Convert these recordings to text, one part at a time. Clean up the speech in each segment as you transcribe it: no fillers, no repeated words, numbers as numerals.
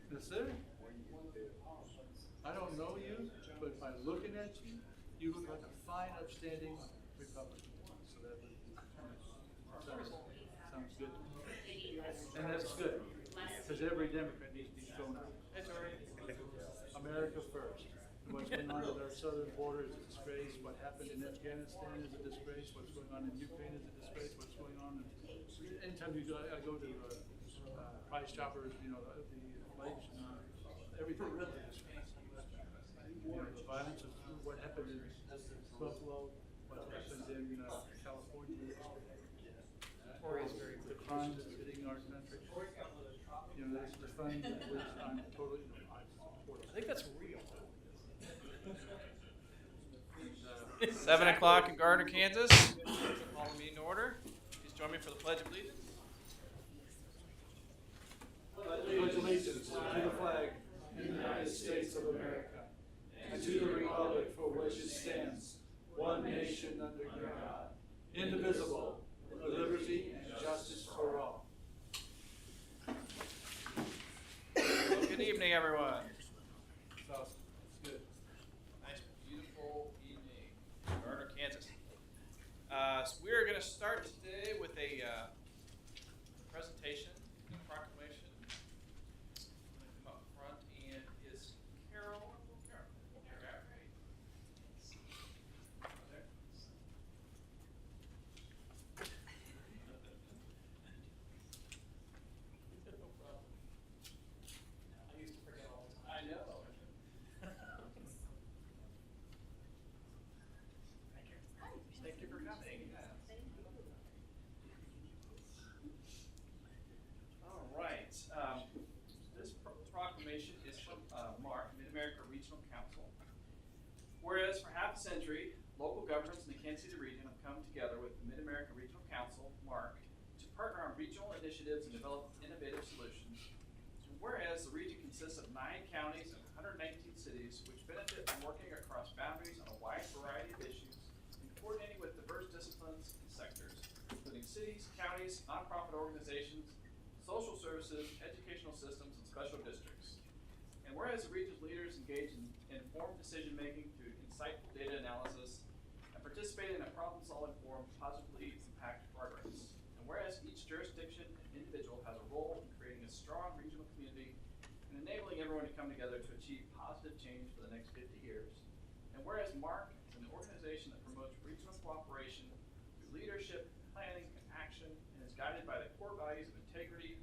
Yes, sir. I don't know you, but by looking at you, you look like a fine, upstanding Republican. So that would sounds good. And that's good, because every Democrat needs to be thrown out. America first. What's going on at our southern border is a disgrace. What happened in Afghanistan is a disgrace. What's going on in Ukraine is a disgrace. What's going on anytime you go, I go to Price Choppers, the lakes, everything is a disgrace. The violence of what happened in Buffalo, what happened in California yesterday. The crime that's hitting our country. The fund, which I'm totally, I think that's real. 7 o'clock in Gardner, Kansas. Call the meeting to order. Please join me for the Pledge of Allegiance. Pledge allegiance to the flag of the United States of America and to the republic for which it stands, one nation under God, indivisible, with liberty and justice for all. Good evening, everyone. It's awesome. It's good. Nice, beautiful evening in Gardner, Kansas. So we're going to start today with a presentation, a proclamation. I'm going to come up front, and is Carol? There. No problem. I used to forget all the time. I know. Thank you for coming. All right. This proclamation is from MARC, Mid-America Regional Council. Whereas for half a century, local governments in the Kansas City region have come together with the Mid-America Regional Council, MARC, to partner on regional initiatives and develop innovative solutions. And whereas the region consists of 9 counties and 119 cities, which benefit from working across boundaries on a wide variety of issues and coordinating with diverse disciplines and sectors, including cities, counties, nonprofit organizations, social services, educational systems, and special districts. And whereas the region's leaders engage in informed decision-making through insightful data analysis and participate in a problem-solving forum to positively impact progress. And whereas each jurisdiction and individual has a role in creating a strong regional community and enabling everyone to come together to achieve positive change for the next 50 years. And whereas MARC is an organization that promotes regional cooperation through leadership, planning, and action, and is guided by the core values of integrity,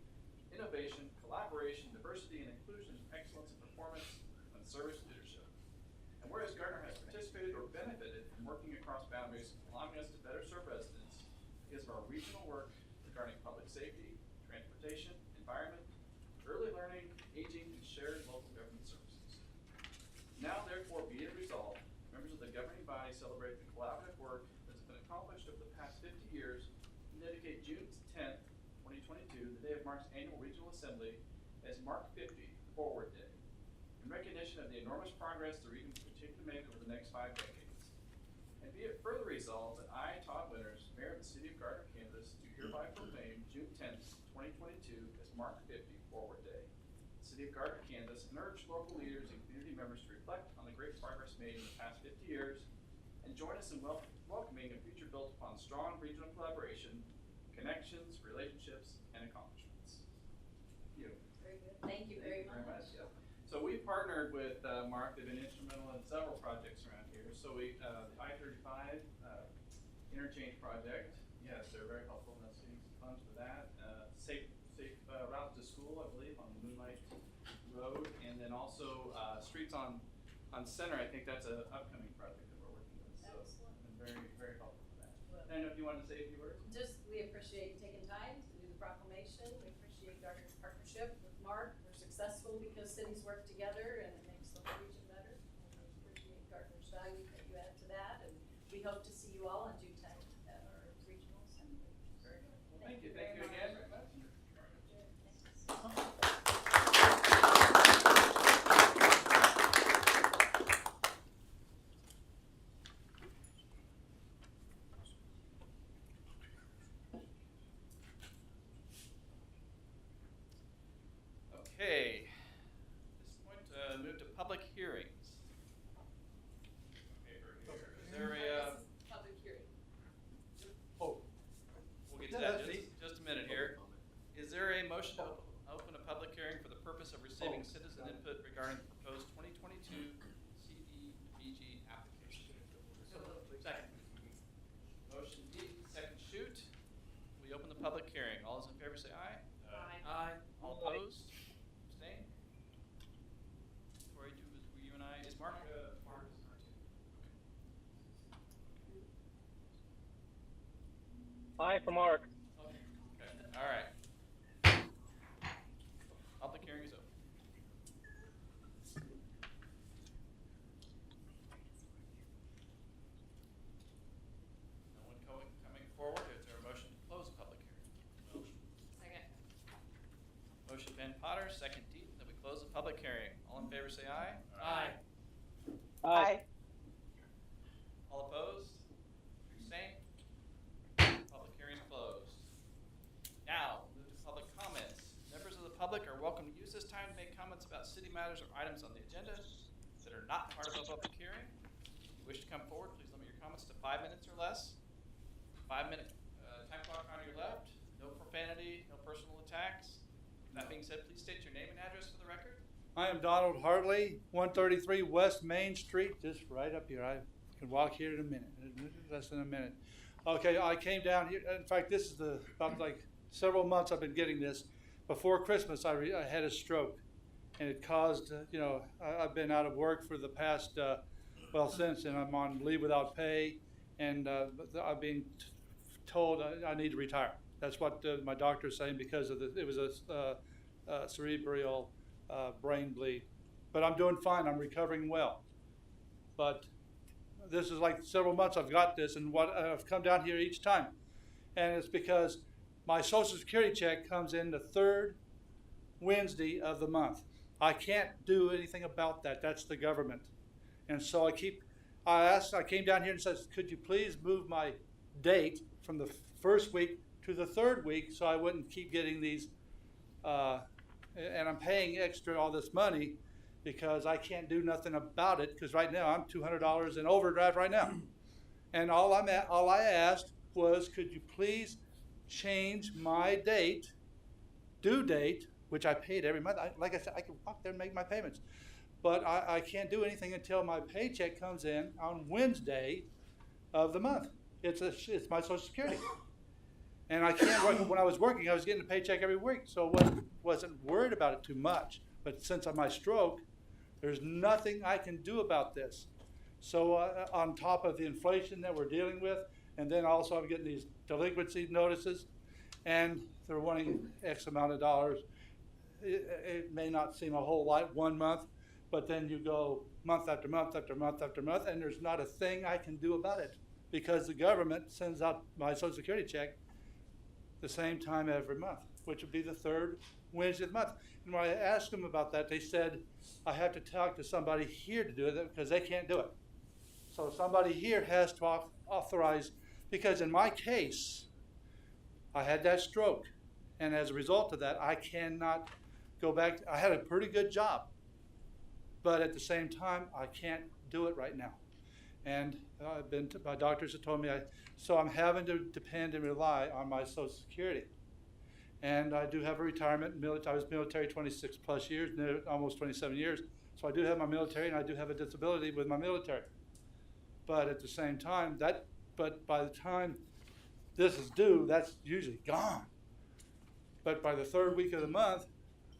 innovation, collaboration, diversity and inclusion, excellence in performance, and service leadership. And whereas Gardner has participated or benefited from working across boundaries, allowing us to better serve residents because of our regional work regarding public safety, transportation, environment, early learning, aging, and shared local government services. Now, therefore, be it resolved, members of the governing body celebrate the collaborative work that has been accomplished over the past 50 years and dedicate June 10th, 2022, the day of MARC's annual regional assembly, as MARC 50 Forward Day, in recognition of the enormous progress the region will continue to make over the next 5 decades. And be it further resolved that I, Todd Winters, Mayor of the City of Gardner, Kansas, do hereby proclaim June 10th, 2022 as MARC 50 Forward Day, the City of Gardner, Kansas, and urge local leaders and community members to reflect on the great progress made in the past 50 years and join us in welcoming a future built upon strong regional collaboration, connections, relationships, and accomplishments. Thank you. Very good. Thank you very much. Yeah. So we partnered with MARC. They've been instrumental in several projects around here. So we, the I-35 interchange project, yes, they're very helpful in us getting some funds for that. Safe routes to school, I believe, on Moonlight Road, and then also streets on Center. I think that's an upcoming project that we're working with. So Excellent. Been very, very helpful for that. Well, I don't know if you wanted to say a few words. Just, we appreciate you taking time to do the proclamation. We appreciate Gardner's partnership with MARC. We're successful because cities work together and it makes the whole region better. And we appreciate Gardner's value that you add to that, and we hope to see you all on June 10th at our regional assembly. Very good. Well, thank you. very Thank you much. again very much. Okay, receiving citizen input regarding the proposed 2022 CDBG application. Second. Motion D, second shoot. We open the public hearing. All those in favor say aye. Aye. All opposed? Abstain? Tori, were you and I, is Mark? Mark is our two. Aye for Mark. Okay. Okay, all right. Public hearing is open. No one coming forward. Is there a motion to close the public hearing? Second. Motion Ben Potter, second Deaton, that we close the public hearing. All in favor say aye. Aye. Aye. All opposed? Abstain? Public hearing is closed. Now, move to public comments. Members of the public are welcome to use this time to make comments about city matters or items on the agenda that are not part of a public hearing. If you wish to come forward, please limit your comments to 5 minutes or less. 5-minute time clock on your left. No profanity, no personal attacks. That being said, please state your name and address for the record. I am Donald Hartley, 133 West Main Street, just right up here. I can walk here in a minute, less than a minute. Okay, I came down here. In fact, this is about like several months I've been getting this. Before Christmas, I had a stroke, and it caused, I've been out of work for the past, since, and I'm on leave without pay, and I'm being told I need to retire. That's what my doctor's saying because of it was a cerebral brain bleed. But I'm doing fine. I'm recovering well. But this is like several months I've got this, and what I've come down here each time, and it's because my Social Security check comes in the third Wednesday of the month. I can't do anything about that. That's the government, and so I came down here and said, could you please move my date from the first week to the third week so I wouldn't keep getting these, and I'm paying extra all this money because I can't do nothing about it because right now I'm $200 in overdraft right now. And all I asked was, could you please change my due date, which I paid every month. Like I said, I can walk there and make my payments. But I can't do anything until my paycheck comes in on Wednesday of the month. It's my Social Security. And I can't work. When I was working, I was getting a paycheck every week, so I wasn't worried about it too much. But since of my stroke, there's nothing I can do about this. So on top of the inflation that we're dealing with, and then also I'm getting these delinquency notices, and they're wanting X amount of dollars. It may not seem a whole lot 1 month, but then you go month after month after month after month, and there's not a thing I can do about it because the government sends out my Social Security check the same time every month, which would be the third Wednesday of the month. And when I asked them about that, they said I have to talk to somebody here to do it because they can't do it. So somebody here has to authorize, because in my case, I had that stroke, and as a result of that, I cannot go back. I had a pretty good job, but at the same time, I can't do it right now. And my doctors have told me, so I'm having to depend and rely on my Social Security. And I do have a retirement. I was military 26 plus years, almost 27 years. So I do have my military, and I do have a disability with my military. But at the same time, but by the time this is due, that's usually gone. But by the third week of the month,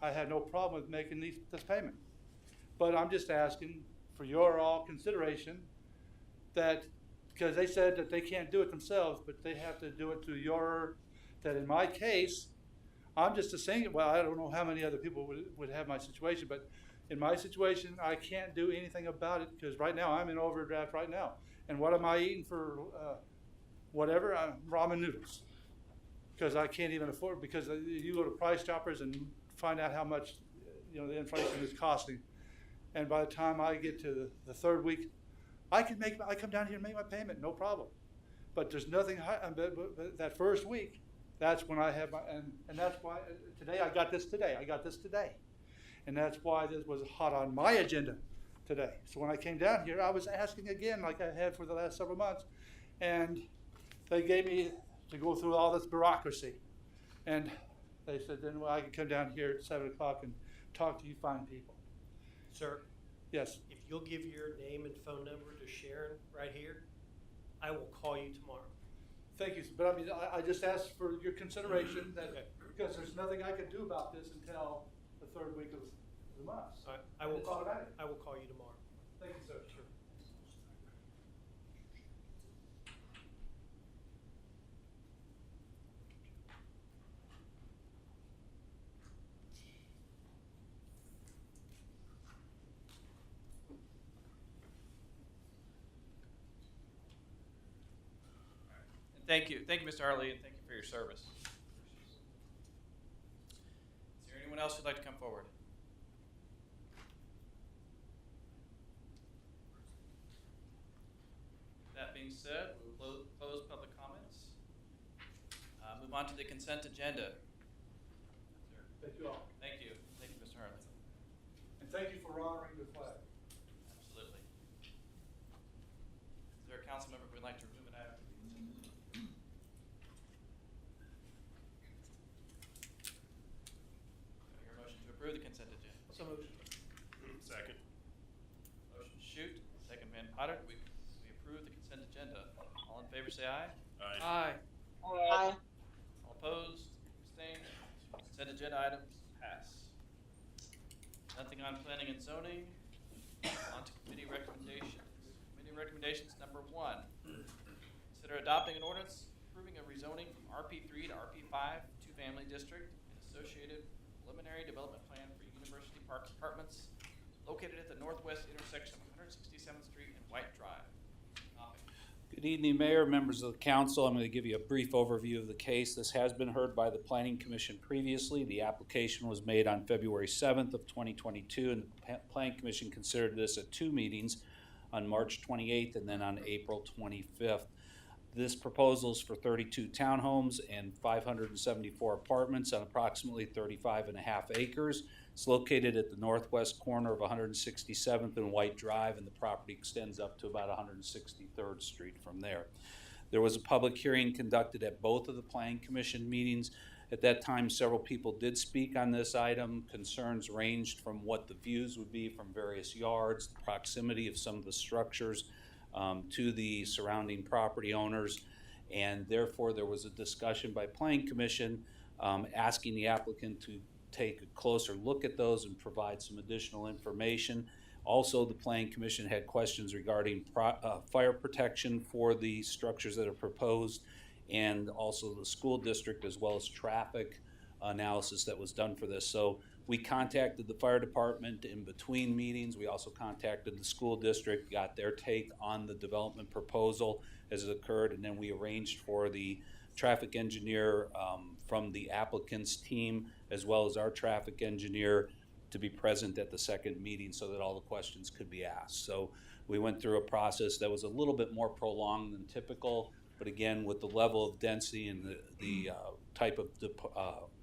I had no problem with making this payment. But I'm just asking for your all consideration that, because they said that they can't do it themselves, but they have to do it through that in my case, I'm just a single, well, I don't know how many other people would have my situation, but in my situation, I can't do anything about it because right now I'm in overdraft right now. And what am I eating for whatever? Ramen noodles. Because I can't even afford, because you go to Price Choppers and find out how much the inflation is costing. And by the time I get to the third week, I come down here and make my payment, no problem. But there's nothing, but that first week, that's when I have and that's why today I got this today. And that's why this was hot on my agenda today. So when I came down here, I was asking again, like I had for the last several months, and they gave me to go through all this bureaucracy. And they said, then I can come down here at 7 o'clock and talk to you fine people. Sir, Yes, if you'll give your name and phone number to Sharon right here, I will call you tomorrow. thank you, but I mean, I just asked for your consideration that, Okay. because there's nothing I can do about this until the third week of the month. All right, I will It's call, automatic. I will call you tomorrow. Thank you, sir. Sure. And thank you, Mr. Hartley, and thank you for your service. Is there anyone else who'd like to come forward? That being said, we'll close public comments. Move on to the consent agenda. Thank you all. Thank you, Mr. Hartley. And thank you for honoring the flag. Absolutely. Is there a council member who would like to remove an item? Do I hear a motion to approve the consent agenda? So moved. Second. Motion Shute, second Van Potter. We approve the consent agenda. All in favor say aye. Aye. Aye. All opposed, abstained. Consent agenda items pass. Nothing on planning and zoning. On to committee recommendations. Committee recommendations number 1. Consider adopting an ordinance approving a rezoning from RP3 to RP5 two-family district and associated preliminary development plan for University Park Apartments located at the northwest intersection of 167th Street and White Drive. Topic. Good evening, Mayor, members of the council. I'm going to give you a brief overview of the case. This has been heard by the Planning Commission previously. The application was made on February 7th of 2022, and the Planning Commission considered this at 2 meetings, on March 28th and then on April 25th. This proposal is for 32 townhomes and 574 apartments on approximately 35.5 acres. It's located at the northwest corner of 167th and White Drive, and the property extends up to about 163rd Street from there. There was a public hearing conducted at both of the Planning Commission meetings. At that time, several people did speak on this item. Concerns ranged from what the views would be from various yards, the proximity of some of the structures to the surrounding property owners, and therefore there was a discussion by Planning Commission asking the applicant to take a closer look at those and provide some additional information. Also, the Planning Commission had questions regarding fire protection for the structures that are proposed, and also the school district, as well as traffic analysis that was done for this. So we contacted the fire department in between meetings. We also contacted the school district, got their take on the development proposal as it occurred, and then we arranged for the traffic engineer from the applicant's team, as well as our traffic engineer, to be present at the second meeting so that all the questions could be asked. So we went through a process that was a little bit more prolonged than typical, but again, with the level of density and the type of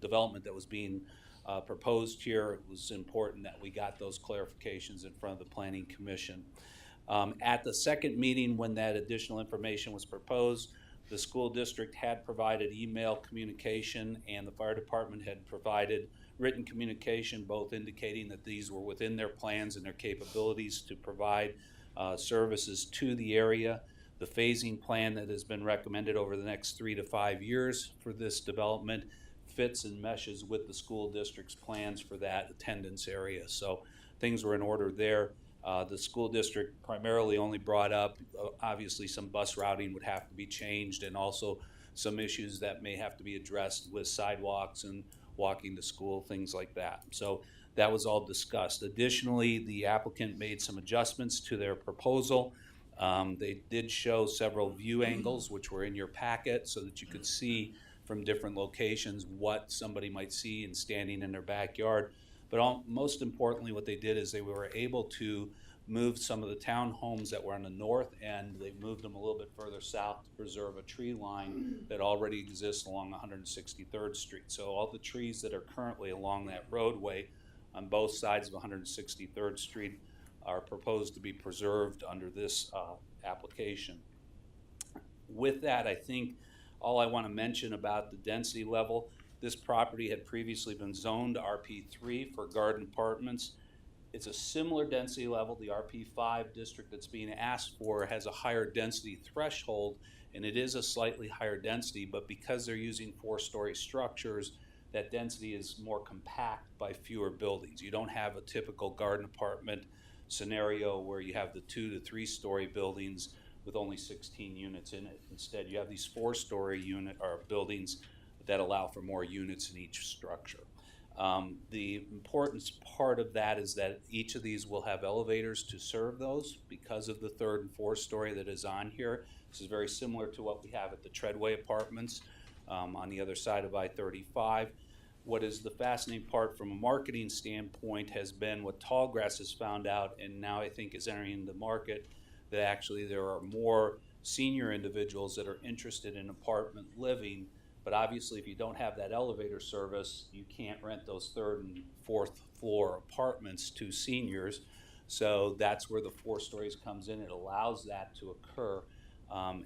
development that was being proposed here, it was important that we got those clarifications in front of the Planning Commission. At the second meeting, when that additional information was proposed, the school district had provided email communication and the fire department had provided written communication, both indicating that these were within their plans and their capabilities to provide services to the area. The phasing plan that has been recommended over the next 3 to 5 years for this development fits and meshes with the school district's plans for that attendance area. So things were in order there. The school district primarily only brought up, obviously some bus routing would have to be changed, and also some issues that may have to be addressed with sidewalks and walking to school, things like that. So that was all discussed. Additionally, the applicant made some adjustments to their proposal. They did show several view angles, which were in your packet, so that you could see from different locations what somebody might see in standing in their backyard. But most importantly, what they did is they were able to move some of the townhomes that were on the north end. They moved them a little bit further south to preserve a tree line that already exists along 163rd Street. So all the trees that are currently along that roadway on both sides of 163rd Street are proposed to be preserved under this application. With that, I think all I want to mention about the density level This property had previously been zoned RP3 for garden apartments. It's a similar density level. The RP5 district that's being asked for has a higher density threshold, and it is a slightly higher density, but because they're using 4-story structures, that density is more compact by fewer buildings. You don't have a typical garden apartment scenario where you have the 2 to 3-story buildings with only 16 units in it. Instead, you have these 4-story unit or buildings that allow for more units in each structure. The important part of that is that each of these will have elevators to serve those because of the 3rd and 4th story that is on here. This is very similar to what we have at the Treadway Apartments on the other side of I-35. What is the fascinating part from a marketing standpoint has been what Tallgrass has found out, and now I think is entering the market, that actually there are more senior individuals that are interested in apartment living. But obviously, if you don't have that elevator service, you can't rent those 3rd and 4th floor apartments to seniors. So that's where the 4 stories comes in. It allows that to occur.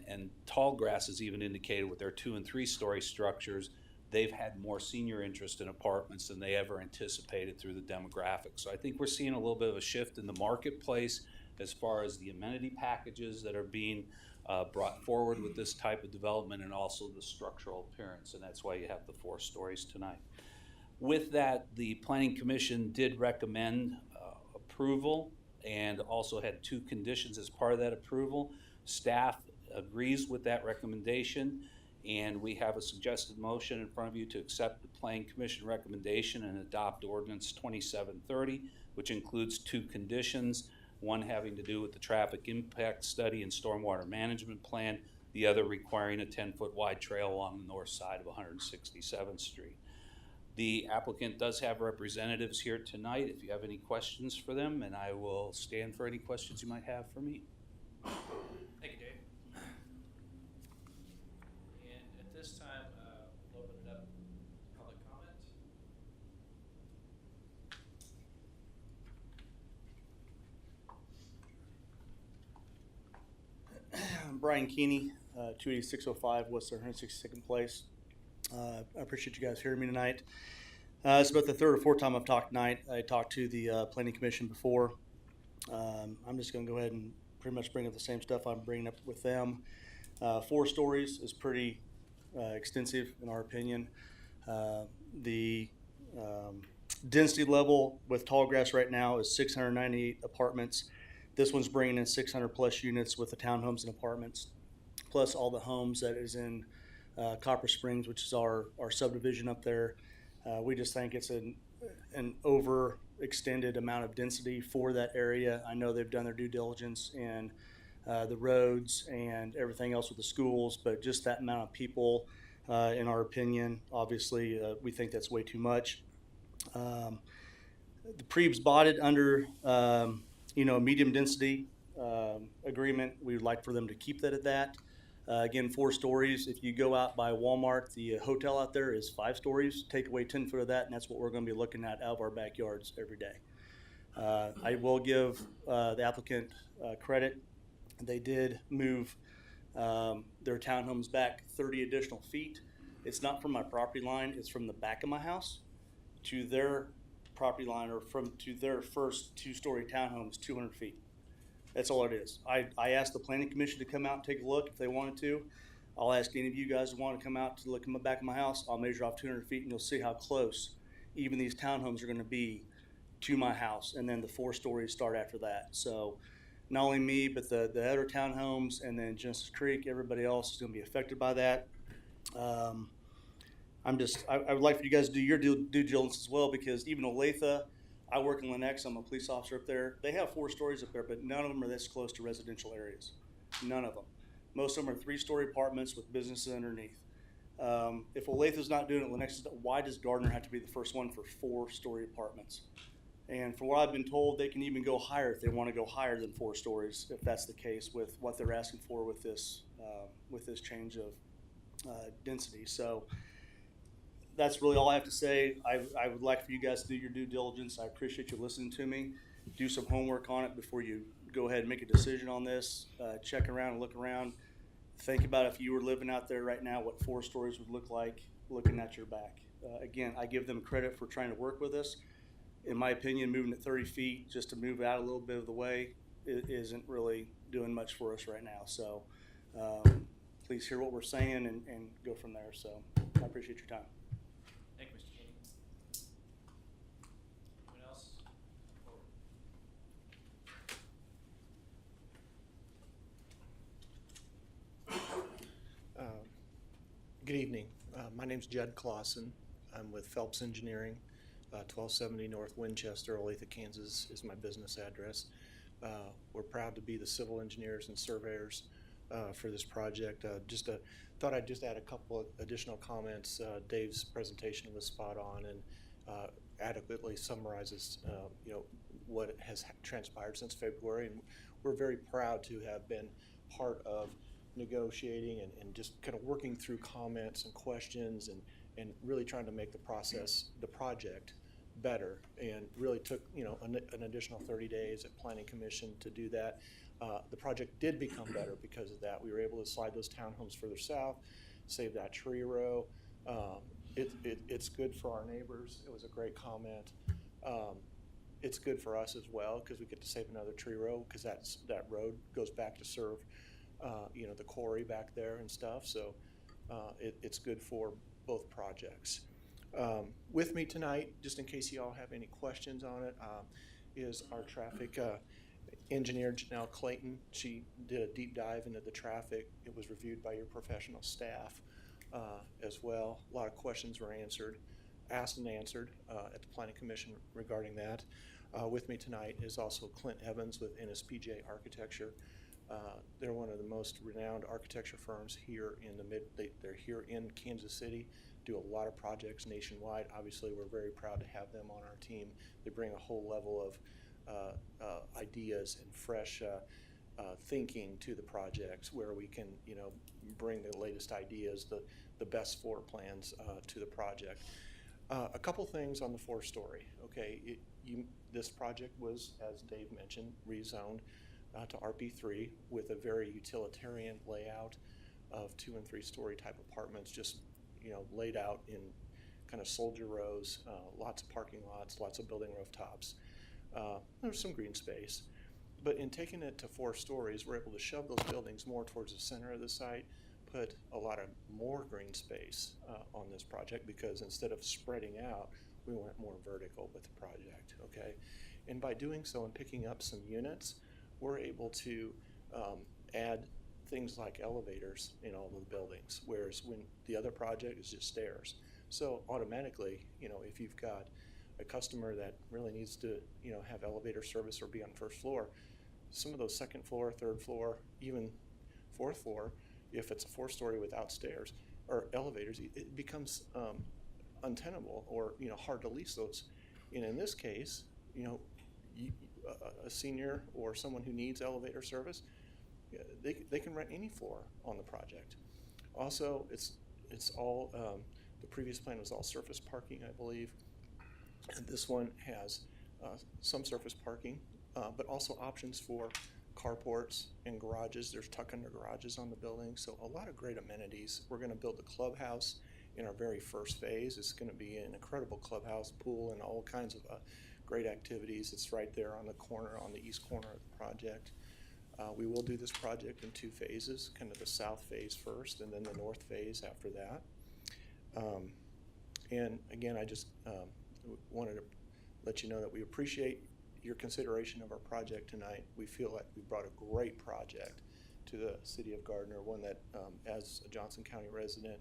And Tallgrass has even indicated with their 2 and 3-story structures, they've had more senior interest in apartments than they ever anticipated through the demographics. So I think we're seeing a little bit of a shift in the marketplace as far as the amenity packages that are being brought forward with this type of development, and also the structural appearance, and that's why you have the 4 stories tonight. With that, the Planning Commission did recommend approval and also had 2 conditions as part of that approval. Staff agrees with that recommendation, and we have a suggested motion in front of you to accept the Planning Commission recommendation and adopt Ordinance 2730, which includes 2 conditions. One having to do with the traffic impact study and stormwater management plan, the other requiring a 10-foot wide trail along the north side of 167th Street. The applicant does have representatives here tonight if you have any questions for them, and I will stand for any questions you might have for me. Thank you, Dave. And at this time, we'll open it up to public comment. Brian Keeney, 28605 West 162nd Place. I appreciate you guys hearing me tonight. It's about the 3rd or 4th time I've talked tonight. I talked to the Planning Commission before. I'm just going to go ahead and pretty much bring up the same stuff I'm bringing up with them. 4 stories is pretty extensive in our opinion. The density level with Tallgrass right now is 698 apartments. This one's bringing in 600 plus units with the townhomes and apartments, plus all the homes that is in Copper Springs, which is our subdivision up there. We just think it's an overextended amount of density for that area. I know they've done their due diligence in the roads and everything else with the schools, but just that amount of people, in our opinion, obviously, we think that's way too much. The Prebes bought it under medium density agreement. We would like for them to keep that at that. Again, 4 stories. If you go out by Walmart, the hotel out there is 5 stories. Take away 10 foot of that, and that's what we're going to be looking at out of our backyards every day. I will give the applicant credit. They did move their townhomes back 30 additional feet. It's not from my property line. It's from the back of my house to their property line, or to their first 2-story townhomes, 200 feet. That's all it is. I asked the Planning Commission to come out and take a look if they wanted to. I'll ask any of you guys who want to come out to look in the back of my house. I'll measure off 200 feet and you'll see how close even these townhomes are going to be to my house. And then the 4 stories start after that. So not only me, but the other townhomes and then Genesis Creek, everybody else is going to be affected by that. I would like for you guys to do your due diligence as well, because even Olathe, I work in Lennox, I'm a police officer up there. They have 4 stories up there, but none of them are this close to residential areas. None of them. Most of them are 3-story apartments with businesses underneath. If Olathe is not doing it, Lennox is, why does Gardner have to be the first one for 4-story apartments? And from what I've been told, they can even go higher if they want to go higher than 4 stories, if that's the case with what they're asking for with this change of density. So that's really all I have to say. I would like for you guys to do your due diligence. I appreciate you listening to me. Do some homework on it before you go ahead and make a decision on this. Check around and look around. Think about if you were living out there right now, what 4 stories would look like looking at your back. Again, I give them credit for trying to work with us. In my opinion, moving at 30 feet just to move out a little bit of the way isn't really doing much for us right now. So please hear what we're saying and go from there. So I appreciate your time. Thank you, Mr. Kenny. Anyone else? Good evening. My name's Judd Clausen. I'm with Phelps Engineering, 1270 North Winchester, Olathe, Kansas is my business address. We're proud to be the civil engineers and surveyors for this project. Thought I'd just add a couple of additional comments. Dave's presentation was spot on and adequately summarizes what has transpired since February, and we're very proud to have been part of negotiating and just kind of working through comments and questions and really trying to make the project better, and really took an additional 30 days at Planning Commission to do that. The project did become better because of that. We were able to slide those townhomes further south, save that tree row. It's good for our neighbors. It was a great comment. It's good for us as well because we get to save another tree row because that road goes back to serve the quarry back there and stuff. So it's good for both projects. With me tonight, just in case you all have any questions on it, is our traffic engineer, Janelle Clayton. She did a deep dive into the traffic. It was reviewed by your professional staff as well. A lot of questions were asked and answered at the Planning Commission regarding that. With me tonight is also Clint Evans with NSPJ Architecture. They're one of the most renowned architecture firms here in they're here in Kansas City, do a lot of projects nationwide. Obviously, we're very proud to have them on our team. They bring a whole level of ideas and fresh thinking to the projects where we can, bring the latest ideas, the best floor plans to the project. A couple things on the 4-story. Okay, this project was, as Dave mentioned, rezoned to RP3 with a very utilitarian layout of 2- and 3-story type apartments, just laid out in kind of soldier rows, lots of parking lots, lots of building rooftops. There's some green space, but in taking it to 4 stories, we're able to shove those buildings more towards the center of the site, put a lot of more green space on this project because instead of spreading out, we went more vertical with the project. Okay, and by doing so and picking up some units, we're able to add things like elevators in all of the buildings, whereas when the other project is just stairs. So automatically, if you've got a customer that really needs to, have elevator service or be on 1st floor, some of those 2nd floor, 3rd floor, even 4th floor, if it's a 4-story without stairs or elevators, it becomes untenable or, hard to lease those. And in this case, a senior or someone who needs elevator service, they can rent any floor on the project. Also, it's all the previous plan was all surface parking, I believe, and this one has some surface parking, but also options for carports and garages. There's tuck-under garages on the building, so a lot of great amenities. We're going to build the clubhouse in our very first phase. It's going to be an incredible clubhouse, pool, and all kinds of great activities. It's right there on the corner, on the east corner of the project. We will do this project in 2 phases, kind of the south phase first and then the north phase after that. And again, I just wanted to let you know that we appreciate your consideration of our project tonight. We feel like we brought a great project to the city of Gardner, one that as a Johnson County resident,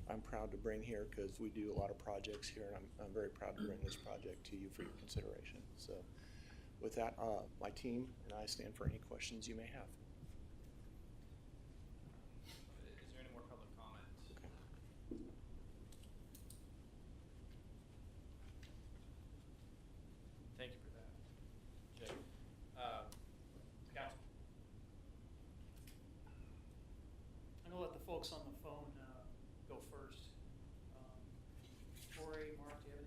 I'm proud to bring here because we do a lot of projects here, and I'm very proud to bring this project to you for your consideration. So with that, my team and I stand for any questions you may have. Is there any more public comment? Okay. Thank you for that. Okay. Council. I'm gonna let the folks on the phone go first. Corey, Mark, do you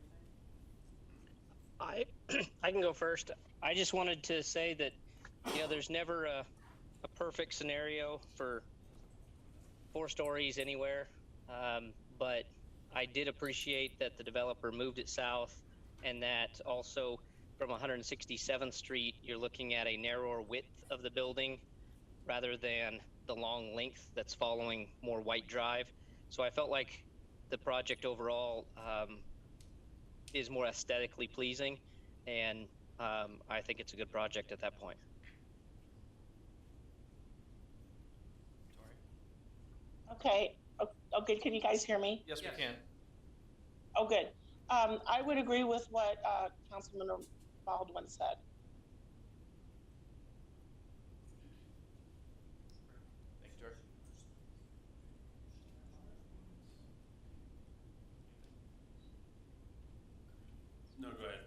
have anything? I can go first. I just wanted to say that, there's never a perfect scenario for 4 stories anywhere. But I did appreciate that the developer moved it south, and that also from 167th Street, you're looking at a narrower width of the building rather than the long length that's following more White Drive. So I felt like the project overall is more aesthetically pleasing, and I think it's a good project at that point. Okay. Oh, good. Can you guys hear me? Yes, we can. Oh, good. I would agree with what Councilman Baldwin said. Thank you, George. No, go ahead.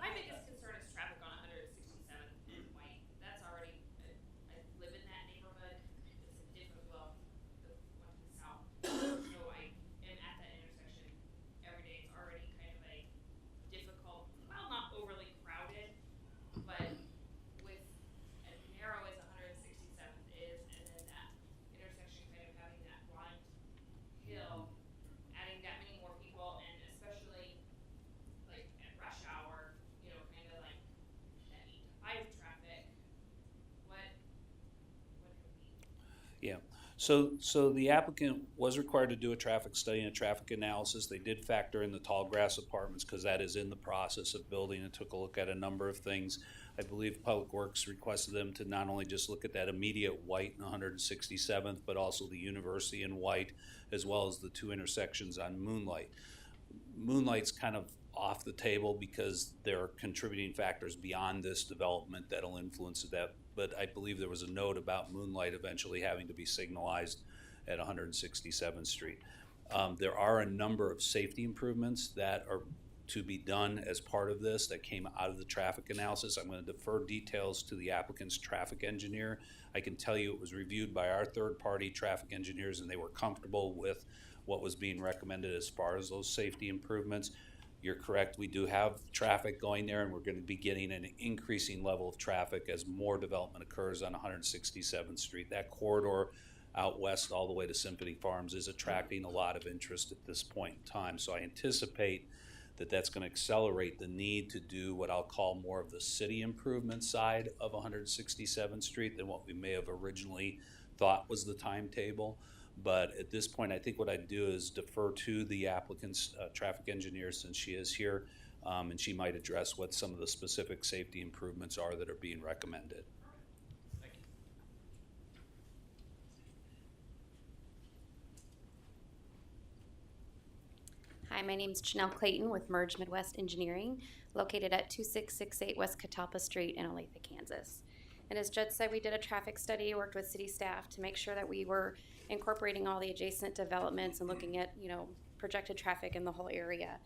My biggest concern is traffic on 167th and White. That's already, I live in that neighborhood. It's a different, well, the one to the south. So I am at that intersection every day. It's already kind of a difficult, well, not overly crowded, but with as narrow as 167th is, and then that intersection kind of having that blind hill, adding that many more people, and especially like at rush hour, you know, kind of like that 8 to 5 traffic. What could we? Yeah, so the applicant was required to do a traffic study and a traffic analysis. They did factor in the tall grass apartments because that is in the process of building, and took a look at a number of things. I believe Public Works requested them to not only just look at that immediate White and 167th, but also the University and White, as well as the two intersections on Moonlight. Moonlight's kind of off the table because there are contributing factors beyond this development that'll influence that. But I believe there was a note about Moonlight eventually having to be signalized at 167th Street. There are a number of safety improvements that are to be done as part of this that came out of the traffic analysis. I'm going to defer details to the applicant's traffic engineer. I can tell you it was reviewed by our third-party traffic engineers, and they were comfortable with what was being recommended as far as those safety improvements. You're correct, we do have traffic going there, and we're going to be getting an increasing level of traffic as more development occurs on 167th Street. That corridor out west all the way to Symphony Farms is attracting a lot of interest at this point in time. So I anticipate that that's going to accelerate the need to do what I'll call more of the city improvement side of 167th Street than what we may have originally thought was the timetable. But at this point, I think what I'd do is defer to the applicant's traffic engineer, since she is here, and she might address what some of the specific safety improvements are that are being recommended. Thank you. Hi, my name is Janelle Clayton with Merge Midwest Engineering, located at 2668 West Catalpa Street in Olathe, Kansas. And as Judd said, we did a traffic study, worked with city staff to make sure that we were incorporating all the adjacent developments and looking at, projected traffic in the whole area.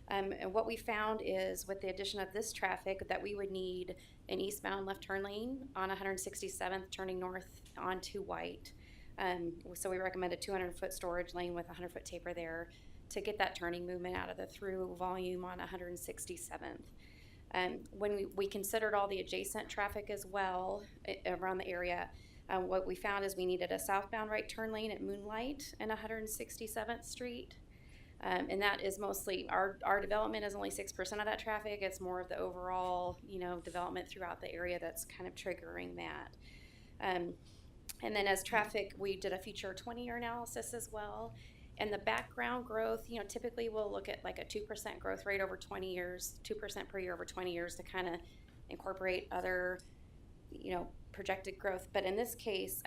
And what we found is with the addition of this traffic that we would need an eastbound left turn lane on 167th turning north onto White. So we recommend a 200-foot storage lane with a 100-foot taper there to get that turning movement out of the through volume on 167th. When we considered all the adjacent traffic as well around the area, what we found is we needed a southbound right turn lane at Moonlight and 167th Street. And that is mostly, our development is only 6% of that traffic. It's more of the overall, development throughout the area that's kind of triggering that. And then as traffic, we did a future 20-year analysis as well. And the background growth, typically we'll look at like a 2% growth rate over 20 years, 2% per year over 20 years to kind of incorporate other, projected growth. But in this case,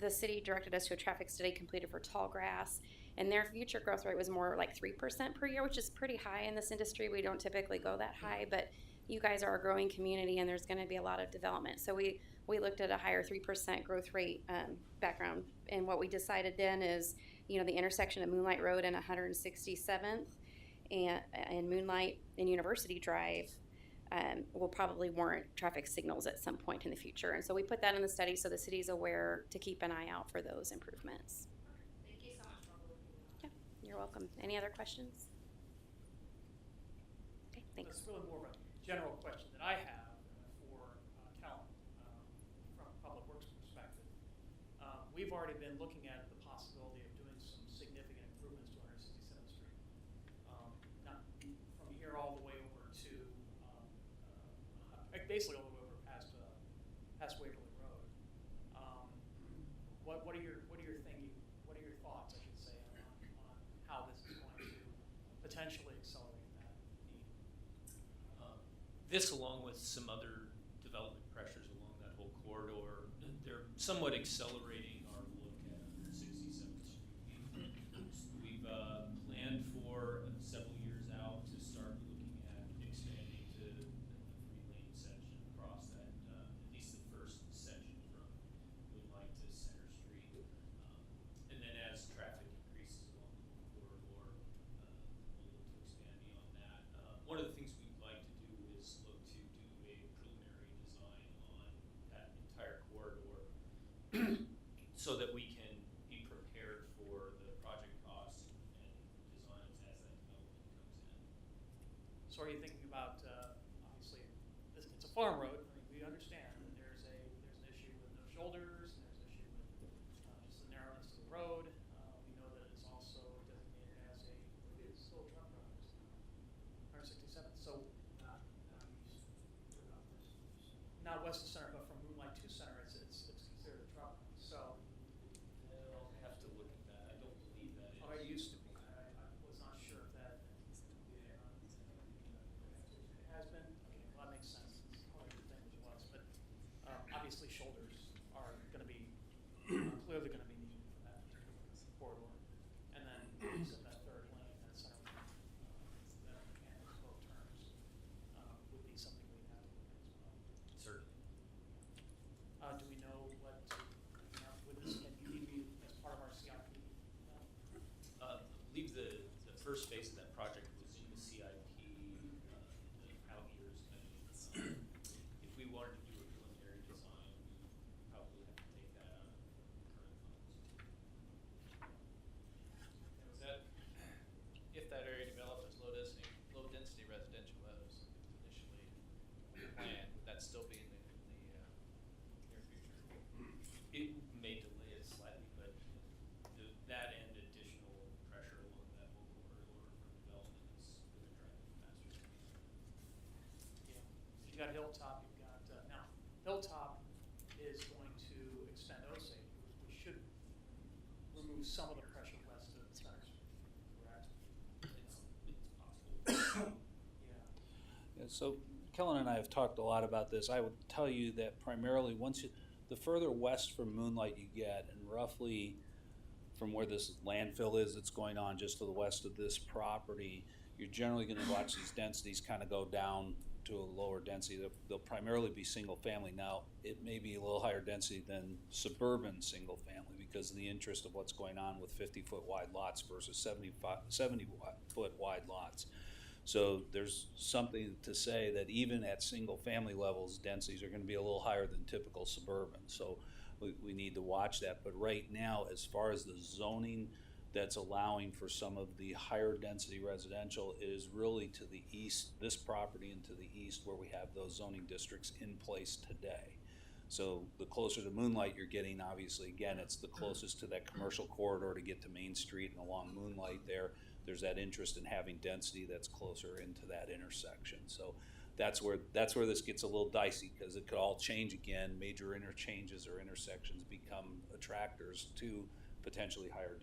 the city directed us to a traffic study completed for tall grass, and their future growth rate was more like 3% per year, which is pretty high in this industry. We don't typically go that high, but you guys are a growing community and there's going to be a lot of development. So we looked at a higher 3% growth rate background. And what we decided then is, the intersection of Moonlight Road and 167th and Moonlight and University Drive will probably warrant traffic signals at some point in the future. And so we put that in the study so the city's aware to keep an eye out for those improvements. Thank you so much for looking at that. Yeah, you're welcome. Any other questions? Okay, thanks. That's really more of a general question that I have for Callan from a Public Works perspective. We've already been looking at the possibility of doing some significant improvements to 167th Street basically all the way over past Waverly Road. What are your thoughts, I should say, on how this is going to potentially accelerate that need? This, along with some other development pressures along that whole corridor, they're somewhat accelerating our look at 167th Street. We've planned for several years out to start looking at expanding to the 3-lane section across that, at least the first section from Moonlight to Center Street. And then as traffic increases along the whole corridor, we'll look to expand beyond that. One of the things we'd like to do is look to do a preliminary design on that entire corridor so that we can be prepared for the project costs and designs as that development comes in. So are you thinking about, obviously, it's a farm road, I mean, we understand that there's an issue with no shoulders, and there's an issue with just the narrowness of the road. We know that it's also designated as it's still a truck route, isn't it? 167th, so not west of Center, but from Moonlight to Center, it's considered a truck route, so. I'll have to look at that. I don't believe that is. Oh, it used to be. I was not sure if that. It has been? Okay, well, that makes sense. It's one of the things it was, but obviously shoulders are going to be clearly going to be needed for that particular corridor. And then you said that third lane, that center lane, that mechanics both turns would be something we'd have to look at as well. Certainly. Do we know what, would this need to be as part of our CIP? I believe the first phase of that project was in the CIP the out years. If we wanted to do a preliminary design, we probably have to take that out of current funds. Was that, if that area developed as low density residential as initially planned, would that still be in the near future? It may delay it slightly, but that and additional pressure along that whole corridor for development is going to drive it faster. Yeah. You got Hilltop, you've got, now, Hilltop is going to extend Osage, which should remove some of the pressure west of Center Street, correct? It's possible. Yeah. Yeah, so Kellen and I have talked a lot about this. I would tell you that primarily the further west from Moonlight you get, and roughly from where this landfill is that's going on just to the west of this property, you're generally going to watch these densities kind of go down to a lower density. They'll primarily be single family. Now, it may be a little higher density than suburban single family because of the interest of what's going on with 50-foot wide lots versus 70-foot wide lots. So there's something to say that even at single family levels, densities are going to be a little higher than typical suburban. So we need to watch that. But right now, as far as the zoning that's allowing for some of the higher density residential is really to the east, this property and to the east where we have those zoning districts in place today. So the closer to Moonlight you're getting, obviously, again, it's the closest to that commercial corridor to get to Main Street, and along Moonlight there's that interest in having density that's closer into that intersection. So that's where this gets a little dicey because it could all change again. Major interchanges or intersections become attractors to potentially higher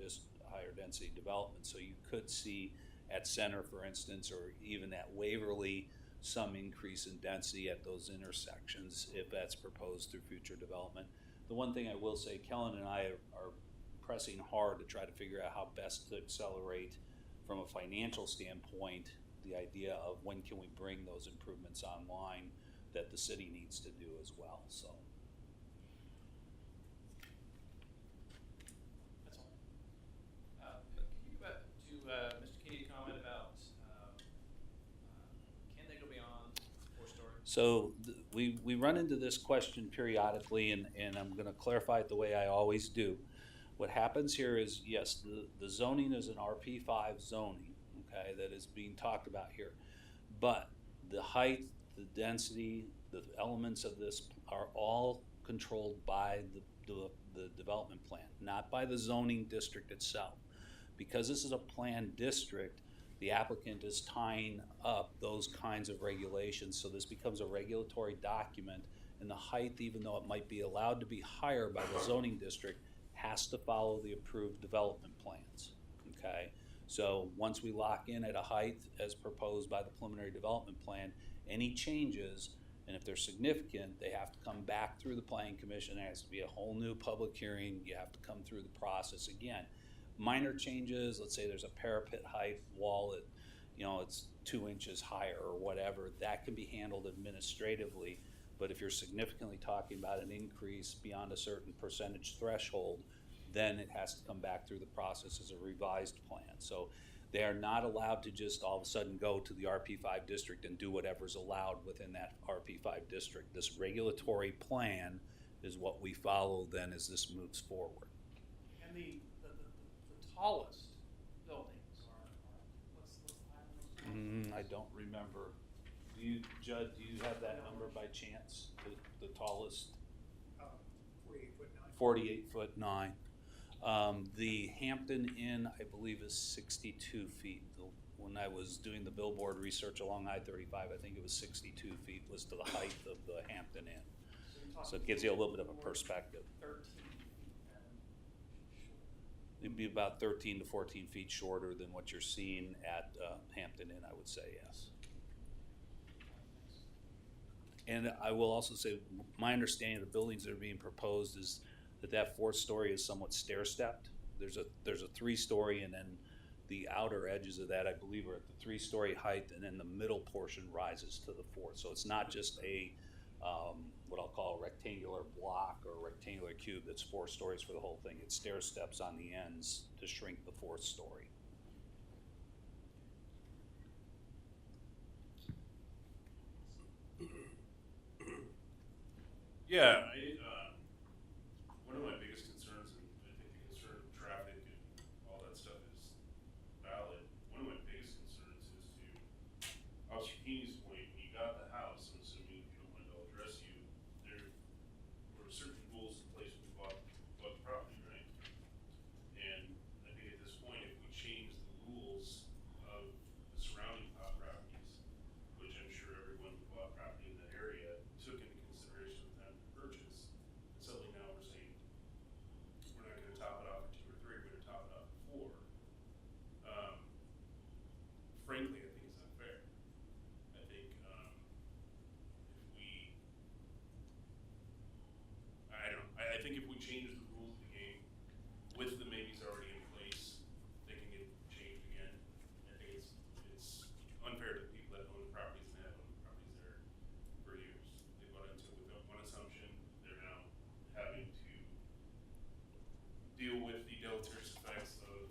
density development. So you could see at Center, for instance, or even at Waverly, some increase in density at those intersections if that's proposed through future development. The one thing I will say, Kellen and I are pressing hard to try to figure out how best to accelerate from a financial standpoint the idea of when can we bring those improvements online that the city needs to do as well. So That's all. Can you go back to Mr. Keeney's comment about can they go beyond 4-story? So we run into this question periodically, and I'm going to clarify it the way I always do. What happens here is, yes, the zoning is an RP5 zoning, okay, that is being talked about here. But the height, the density, the elements of this are all controlled by the development plan, not by the zoning district itself. Because this is a planned district, The applicant is tying up those kinds of regulations, so this becomes a regulatory document, and the height, even though it might be allowed to be higher by the zoning district, has to follow the approved development plans, okay? So once we lock in at a height as proposed by the preliminary development plan, any changes, and if they're significant, they have to come back through the planning commission. There has to be a whole new public hearing. You have to come through the process again. Minor changes, let's say there's a parapet height wall that, you know, it's 2 inches higher or whatever, that can be handled administratively. But if you're significantly talking about an increase beyond a certain percentage threshold, then it has to come back through the process as a revised plan. So they are not allowed to just all of a sudden go to the RP5 district and do whatever's allowed within that RP5 district. This regulatory plan is what we follow then as this moves forward. And the tallest buildings are what's the height on those? I don't remember. Do you, Judd, do you have that number by chance? The tallest? 48 foot 9. 48'9". The Hampton Inn, I believe, is 62 feet. When I was doing the billboard research along I-35, I think it was 62 feet was to the height of the Hampton Inn. So it gives you a little bit of a perspective. 13 feet It'd be about 13 to 14 feet shorter than what you're seeing at Hampton Inn, I would say, yes. And I will also say, my understanding of the buildings that are being proposed is that fourth story is somewhat stair-stepped. There's a 3-story, and then the outer edges of that, I believe, are at the 3-story height, and then the middle portion rises to the 4th. So it's not just a what I'll call a rectangular block or a rectangular cube that's 4 stories for the whole thing. It's stair steps on the ends to shrink the 4th story. Yeah, one of my biggest concerns, and I think the concern of traffic and all that stuff is valid. One of my biggest concerns is to Officer Keeney's point, when you got the house, I'm assuming if you don't mind, I'll address you, there were certain rules in place when you bought the property, right? And I think at this point, if we change the rules of the surrounding properties, which I'm sure everyone who bought property in that area took into consideration at the time of the purchase, and suddenly now we're saying, we're not gonna top it off at 2 or 3, we're gonna top it off at 4. Frankly, I think it's unfair. I think, if we, I don't know, I think if we change the rules of the game with the maybes already in place, they can get changed again. I think it's unfair to the people that own the properties and have owned the properties there for years. They bought into it with one assumption, they're now having to deal with the deleterious effects of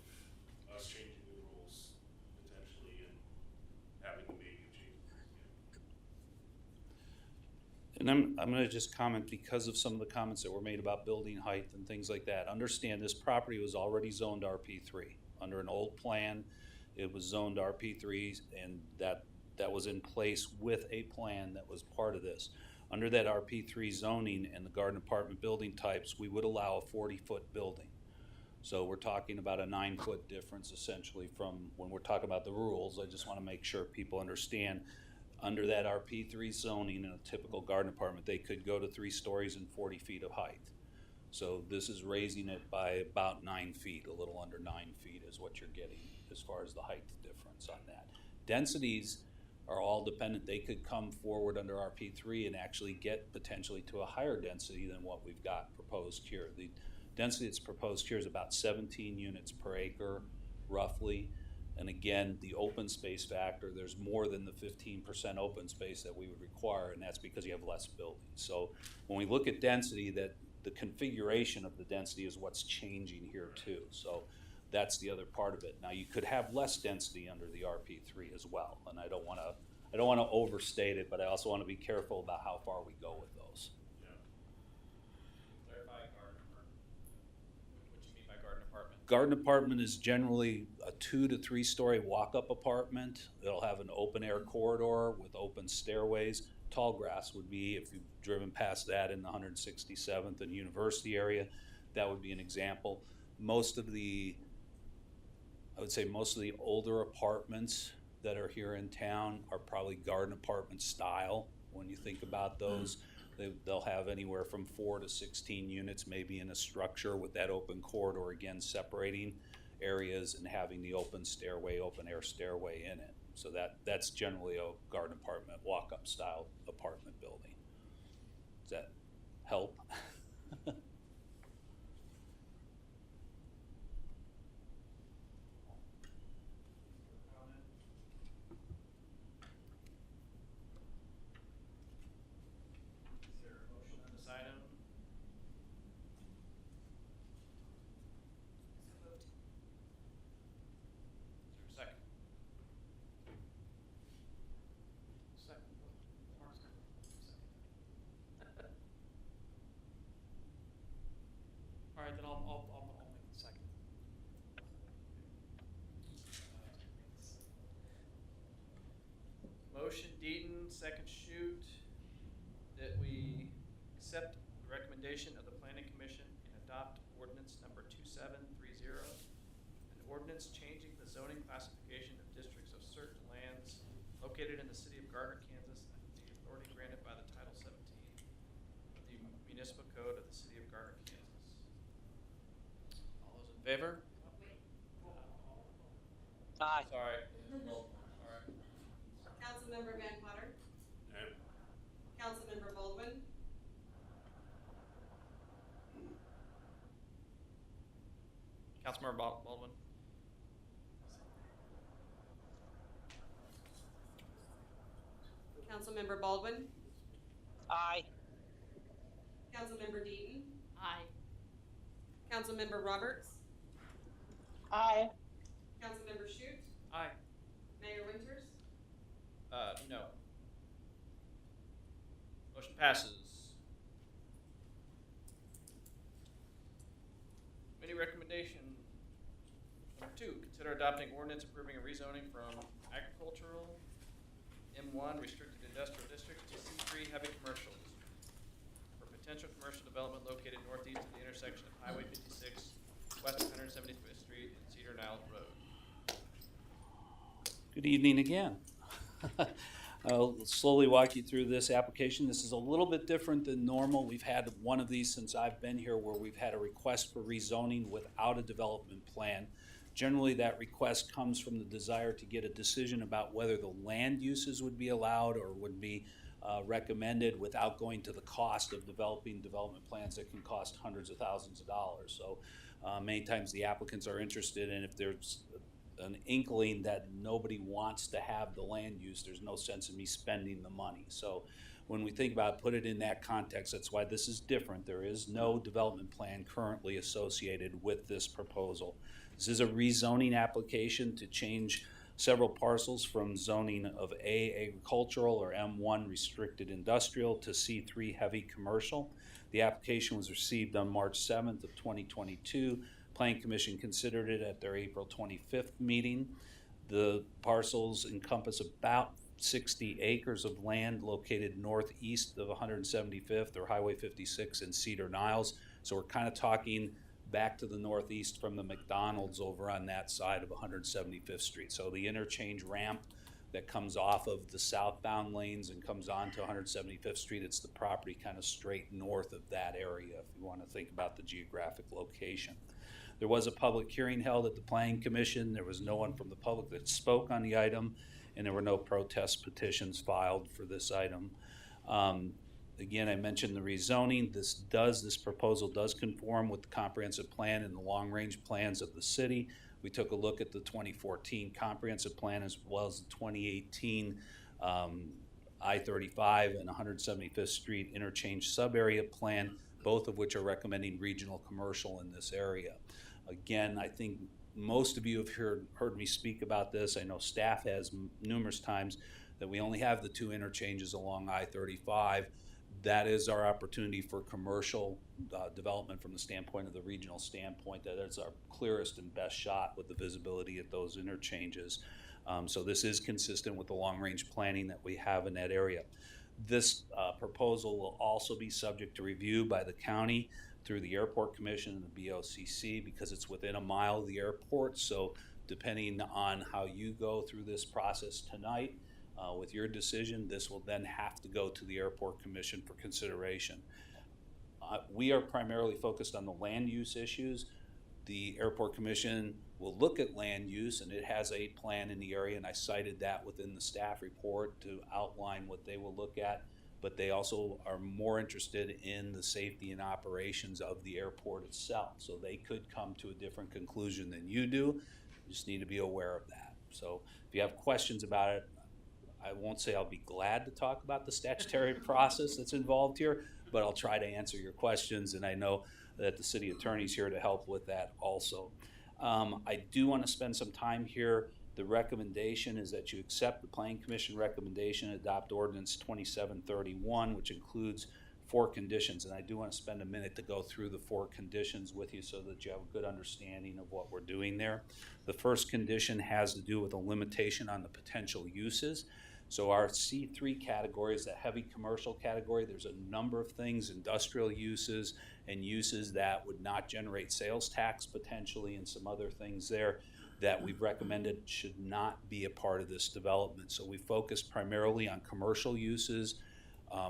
us changing the rules potentially and having the maybe change the rules again. And I'm going to just comment, because of some of the comments that were made about building height and things like that. Understand this property was already zoned RP3. Under an old plan, it was zoned RP3, and that was in place with a plan that was part of this. Under that RP3 zoning and the garden apartment building types, we would allow a 40-foot building. So we're talking about a 9-foot difference essentially from when we're talking about the rules. I just want to make sure people understand, under that RP3 zoning in a typical garden apartment, they could go to 3 stories and 40 feet of height. So this is raising it by about 9 feet, a little under 9 feet is what you're getting as far as the height difference on that. Densities are all dependent. They could come forward under RP3 and actually get potentially to a higher density than what we've got proposed here. The density that's proposed here is about 17 units per acre, roughly. And again, the open space factor, there's more than the 15% open space that we would require, and that's because you have less buildings. So when we look at density, that the configuration of the density is what's changing here too. So that's the other part of it. Now you could have less density under the RP3 as well, and I don't want to overstate it, but I also want to be careful about how far we go with those. Clarify garden apartment. What you mean by garden apartment? Garden apartment is generally a 2 to 3 story walk-up apartment. It'll have an open air corridor with open stairways. Tall grass would be, if you've driven past that in the 167th and University area, that would be an example. Most of the I would say most of the older apartments that are here in town are probably garden apartment style. When you think about those, they'll have anywhere from 4 to 16 units maybe in a structure with that open corridor, again, separating areas and having the open stairway, open air stairway in it. So that's generally a garden apartment, walk-up style apartment building. Does that help? Is there a motion on this item? So moved. Is there a second? Second. Mark's gonna second. All right, then I'll make the second. Motion Deaton, second Shoot, that we accept the recommendation of the Planning Commission and adopt ordinance number 2730, an ordinance changing the zoning classification of districts of certain lands located in the city of Gardner, Kansas, under the authority granted by the Title 17 of the Municipal Code of the city of Gardner, Kansas. All those in favor? Aye. Sorry. All right. Councilmember Van Potter, Aye. Councilmember Baldwin, Councilmember Baldwin. Councilmember Baldwin, Aye. Councilmember Deaton, Aye. Councilmember Roberts, Aye. Councilmember Shute, Aye. Mayor Winters. No. Motion passes. Committee recommendation number 2, consider adopting ordinance approving a rezoning from agricultural M1 restricted industrial district to C3 heavy commercial for potential commercial development located northeast of the intersection of Highway 56, west of 175th Street and Cedar Niles Road. Good evening again. I'll slowly walk you through this application. This is a little bit different than normal. We've had one of these since I've been here where we've had a request for rezoning without a development plan. Generally, that request comes from the desire to get a decision about whether the land uses would be allowed or would be recommended without going to the cost of developing development plans that can cost hundreds of thousands of dollars. So many times the applicants are interested in, if there's an inkling that nobody wants to have the land use, there's no sense in me spending the money. So when we think about put it in that context, that's why this is different. There is no development plan currently associated with this proposal. This is a rezoning application to change several parcels from zoning of A agricultural or M1 restricted industrial to C3 heavy commercial. The application was received on March 7th of 2022. Planning Commission considered it at their April 25th meeting. The parcels encompass about 60 acres of land located northeast of 175th or Highway 56 and Cedar Niles. So we're kind of talking back to the northeast from the McDonald's over on that side of 175th Street. So the interchange ramp that comes off of the southbound lanes and comes onto 175th Street, it's the property kind of straight north of that area if you want to think about the geographic location. There was a public hearing held at the Planning Commission. There was no one from the public that spoke on the item, and there were no protest petitions filed for this item. Again, I mentioned the rezoning. This proposal does conform with the comprehensive plan and the long-range plans of the city. We took a look at the 2014 comprehensive plan as well as the 2018 I-35 and 175th Street interchange sub-area plan, both of which are recommending regional commercial in this area. Again, I think most of you have heard me speak about this. I know staff has numerous times that we only have the 2 interchanges along I-35. That is our opportunity for commercial development from the standpoint of the regional standpoint. That is our clearest and best shot with the visibility at those interchanges. So this is consistent with the long-range planning that we have in that area. This proposal will also be subject to review by the county through the Airport Commission and the BOCC because it's within a mile of the airport. So depending on how you go through this process tonight, with your decision, this will then have to go to the Airport Commission for consideration. We are primarily focused on the land use issues. The Airport Commission will look at land use, and it has a plan in the area, and I cited that within the staff report to outline what they will look at. But they also are more interested in the safety and operations of the airport itself. So they could come to a different conclusion than you do. You just need to be aware of that. So if you have questions about it, I won't say I'll be glad to talk about the statutory process that's involved here, but I'll try to answer your questions, and I know that the city attorney's here to help with that also. I do want to spend some time here. The recommendation is that you accept the Planning Commission recommendation, adopt ordinance 2731, which includes 4 conditions, and I do want to spend a minute to go through the 4 conditions with you so that you have a good understanding of what we're doing there. The first condition has to do with a limitation on the potential uses. So our C3 category is the heavy commercial category. There's a number of things, industrial uses and uses that would not generate sales tax potentially, and some other things there that we've recommended should not be a part of this development. So we focus primarily on commercial uses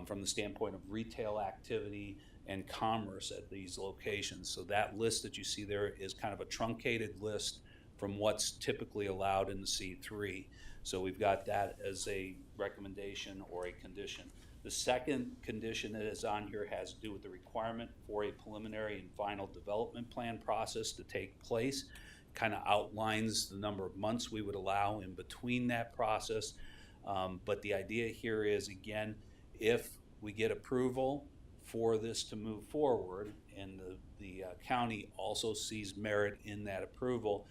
from the standpoint of retail activity and commerce at these locations. So that list that you see there is kind of a truncated list from what's typically allowed in the C3. So we've got that as a recommendation or a condition. The second condition that is on here has to do with the requirement for a preliminary and final development plan process to take place. Kind of outlines the number of months we would allow in between that process. But the idea here is, again, if we get approval for this to move forward and the county also sees merit in that approval,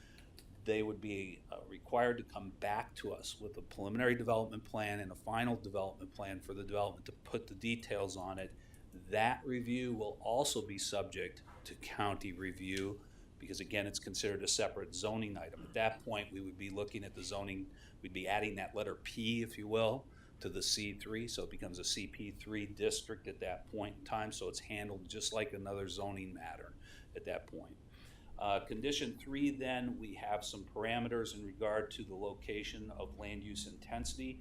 they would be required to come back to us with a preliminary development plan and a final development plan for the development to put the details on it. That review will also be subject to county review because, again, it's considered a separate zoning item. At that point, we would be looking at the zoning, we'd be adding that letter P, if you will, to the C3, so it becomes a CP3 district at that point in time, so it's handled just like another zoning matter at that point. Condition 3, then, we have some parameters in regard to the location of land use intensity.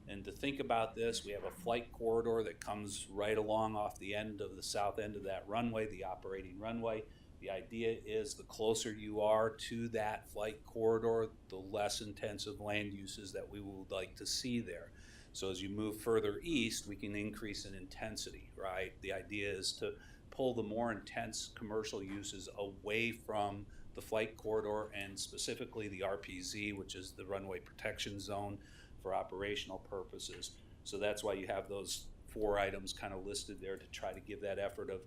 And to think about this, we have a flight corridor that comes right along off the end of the south end of that runway, the operating runway. The idea is the closer you are to that flight corridor, the less intensive land uses that we would like to see there. So as you move further east, we can increase in intensity, right? The idea is to pull the more intense commercial uses away from the flight corridor and specifically the RPZ, which is the runway protection zone for operational purposes. So that's why you have those 4 items kind of listed there to try to give that effort of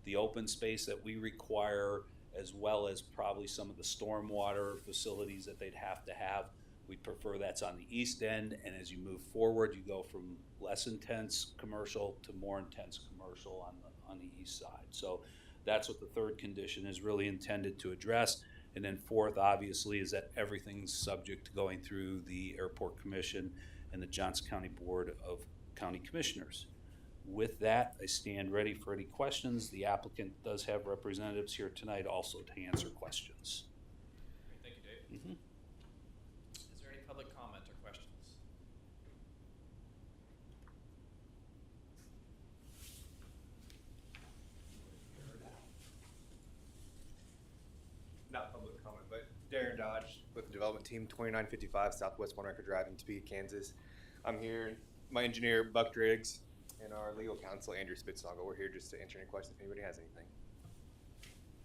the open space that we require, as well as probably some of the stormwater facilities that they'd have to have. We prefer that's on the east end, and as you move forward, you go from less intense commercial to more intense commercial on the east side. So that's what the 3rd condition is really intended to address. And then 4th, obviously, is that everything's subject to going through the Airport Commission and the Johnson County Board of County Commissioners. With that, I stand ready for any questions. The applicant does have representatives here tonight also to answer questions. Great, thank you, Dave. Is there any public comment or questions? Not public comment, but Darren Dodge with the development team, 2955 Southwest One Record Drive in Topeka, Kansas. I'm here, my engineer Buck Driggs, and our legal counsel Andrew Spitzogel. We're here just to answer any questions if anybody has anything.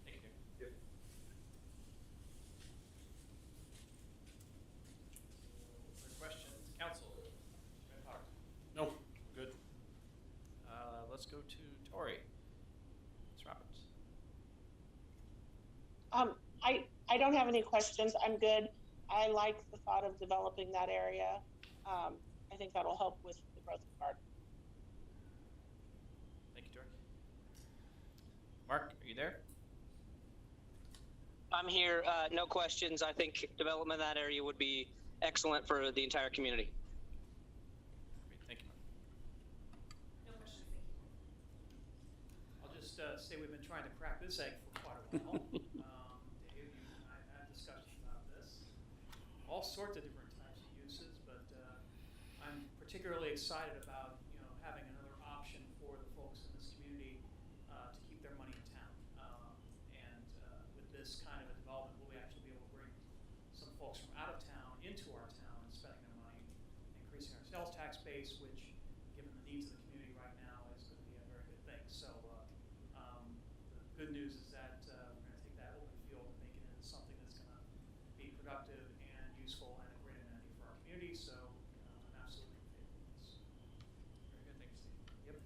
Thank you, Darren. Yep. Other questions? Council? No, good. Let's go to Tori. Ms. Roberts. I don't have any questions. I'm good. I like the thought of developing that area. I think that'll help with the growth of Gardner. Thank you, Tori. Mark, are you there? I'm here. No questions. I think development in that area would be excellent for the entire community. Great, thank you, Mark. No questions, thank you. I'll just say we've been trying to crack this egg for quite a while. Dave, you and I have had discussions about this. all sorts of different types of uses, but I'm particularly excited about having another option for the folks in this community to keep their money in town. And with this kind of a development, we'll actually be able to bring some folks from out of town into our town and spending their money, increasing our sales tax base, which, given the needs of the community right now, is going to be a very good thing. So the good news is that we're going to take that open field and make it into something that's going to be productive and useful and a great amenity for our community. So I'm absolutely in favor of this. Very good, thanks, Steve. Yep.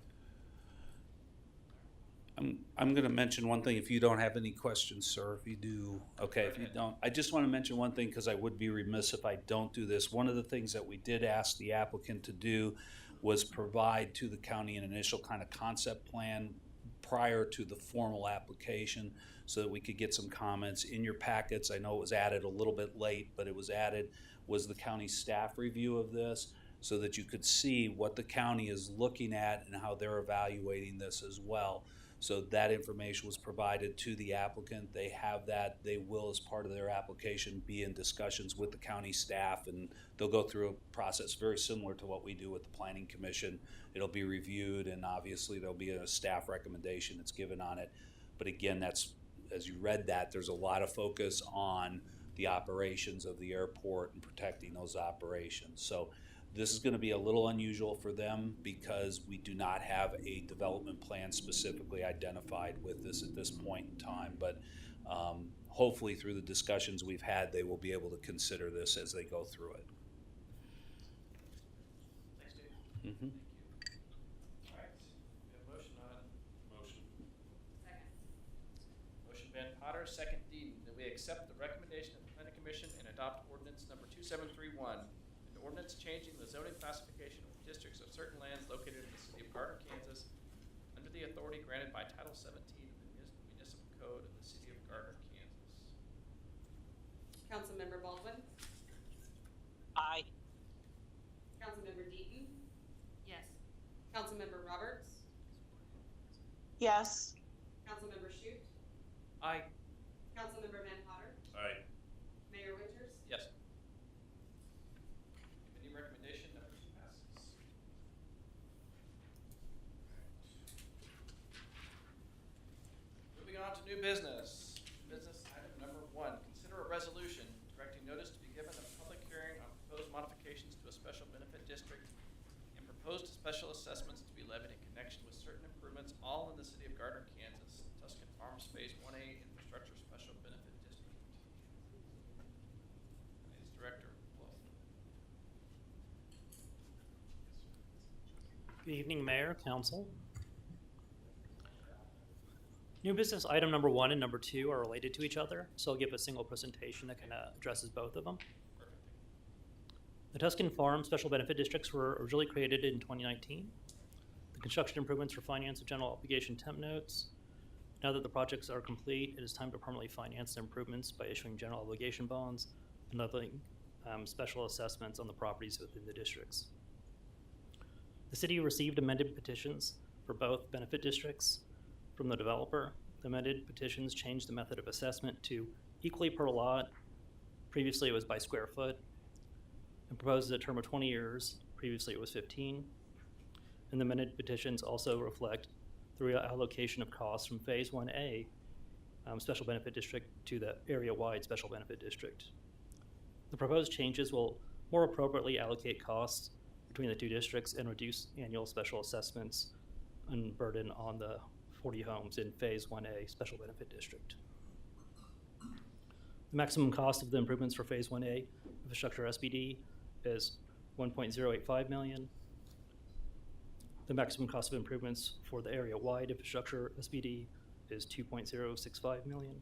I'm going to mention one thing. If you don't have any questions, sir, if you do, okay. If you don't, I just want to mention one thing because I would be remiss if I don't do this. One of the things that we did ask the applicant to do was provide to the county an initial kind of concept plan prior to the formal application so that we could get some comments. In your packets, I know it was added a little bit late, but it was added, was the county staff review of this so that you could see what the county is looking at and how they're evaluating this as well. So that information was provided to the applicant. They have that. They will, as part of their application, be in discussions with the county staff, and they'll go through a process very similar to what we do with the Planning Commission. It'll be reviewed, and obviously there'll be a staff recommendation that's given on it. But again, that's, as you read that, there's a lot of focus on the operations of the airport and protecting those operations. So this is going to be a little unusual for them because we do not have a development plan specifically identified with this at this point in time. But hopefully through the discussions we've had, they will be able to consider this as they go through it. Thanks, Dave. Mm-hmm. Thank you. All right, we have a motion on Motion. Second. motion Van Potter, second Deaton, that we accept the recommendation of the Planning Commission and adopt ordinance number 2731. An ordinance changing the zoning classification of districts of certain lands located in the city of Gardner, Kansas, under the authority granted by Title 17 of the Municipal Code of the city of Gardner, Kansas. Councilmember Baldwin, Aye. Councilmember Deaton, Yes. Councilmember Roberts, Yes. Councilmember Shute, Aye. Councilmember Van Potter, Aye. Mayor Winters. Yes. Committee recommendation number 2 passes. Moving on to new business. Business item number 1, consider a resolution directing notice to be given of public hearing on proposed modifications to a special benefit district and proposed special assessments to be levied in connection with certain improvements, all in the city of Gardner, Kansas, Tuscan Farms Phase 1A Infrastructure Special Benefit District. Finance Director Wolf. Good evening, Mayor, Council. New business item number 1 and number 2 are related to each other, so I'll give a single presentation that kind of addresses both of them. Perfect. The Tuscan Farm Special Benefit Districts were originally created in 2019. The construction improvements were financed with general obligation temp notes. Now that the projects are complete, it is time to permanently finance the improvements by issuing general obligation bonds and levying special assessments on the properties within the districts. The city received amended petitions for both benefit districts from the developer. The amended petitions changed the method of assessment to equally per lot. Previously it was by square foot, and proposes a term of 20 years. Previously it was 15. And the amended petitions also reflect the reallocation of costs from Phase 1A Special Benefit District to the area-wide Special Benefit District. The proposed changes will more appropriately allocate costs between the two districts and reduce annual special assessments and burden on the 40 homes in Phase 1A Special Benefit District. The maximum cost of the improvements for Phase 1A infrastructure SBD is $1.085 million. The maximum cost of improvements for the area-wide infrastructure SBD is $2.065 million.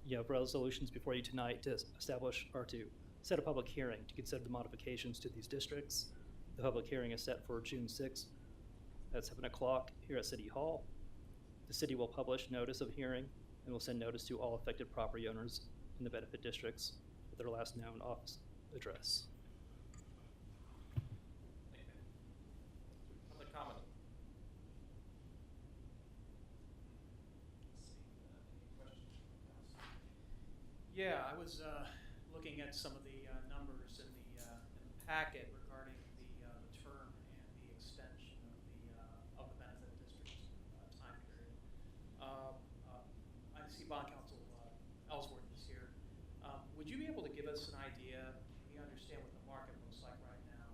You have resolutions before you tonight to establish or to set a public hearing to consider the modifications to these districts. The public hearing is set for June 6th at 7 o'clock here at City Hall. The city will publish notice of hearing and will send notice to all affected property owners in the benefit districts with their last known office address. Public comment. Any questions from the council? Yeah, I was looking at some of the packet regarding the term and the extension of the benefit district time period. I see bond counsel Ellsworth is here. Would you be able to give us an idea? We understand what the market looks like right now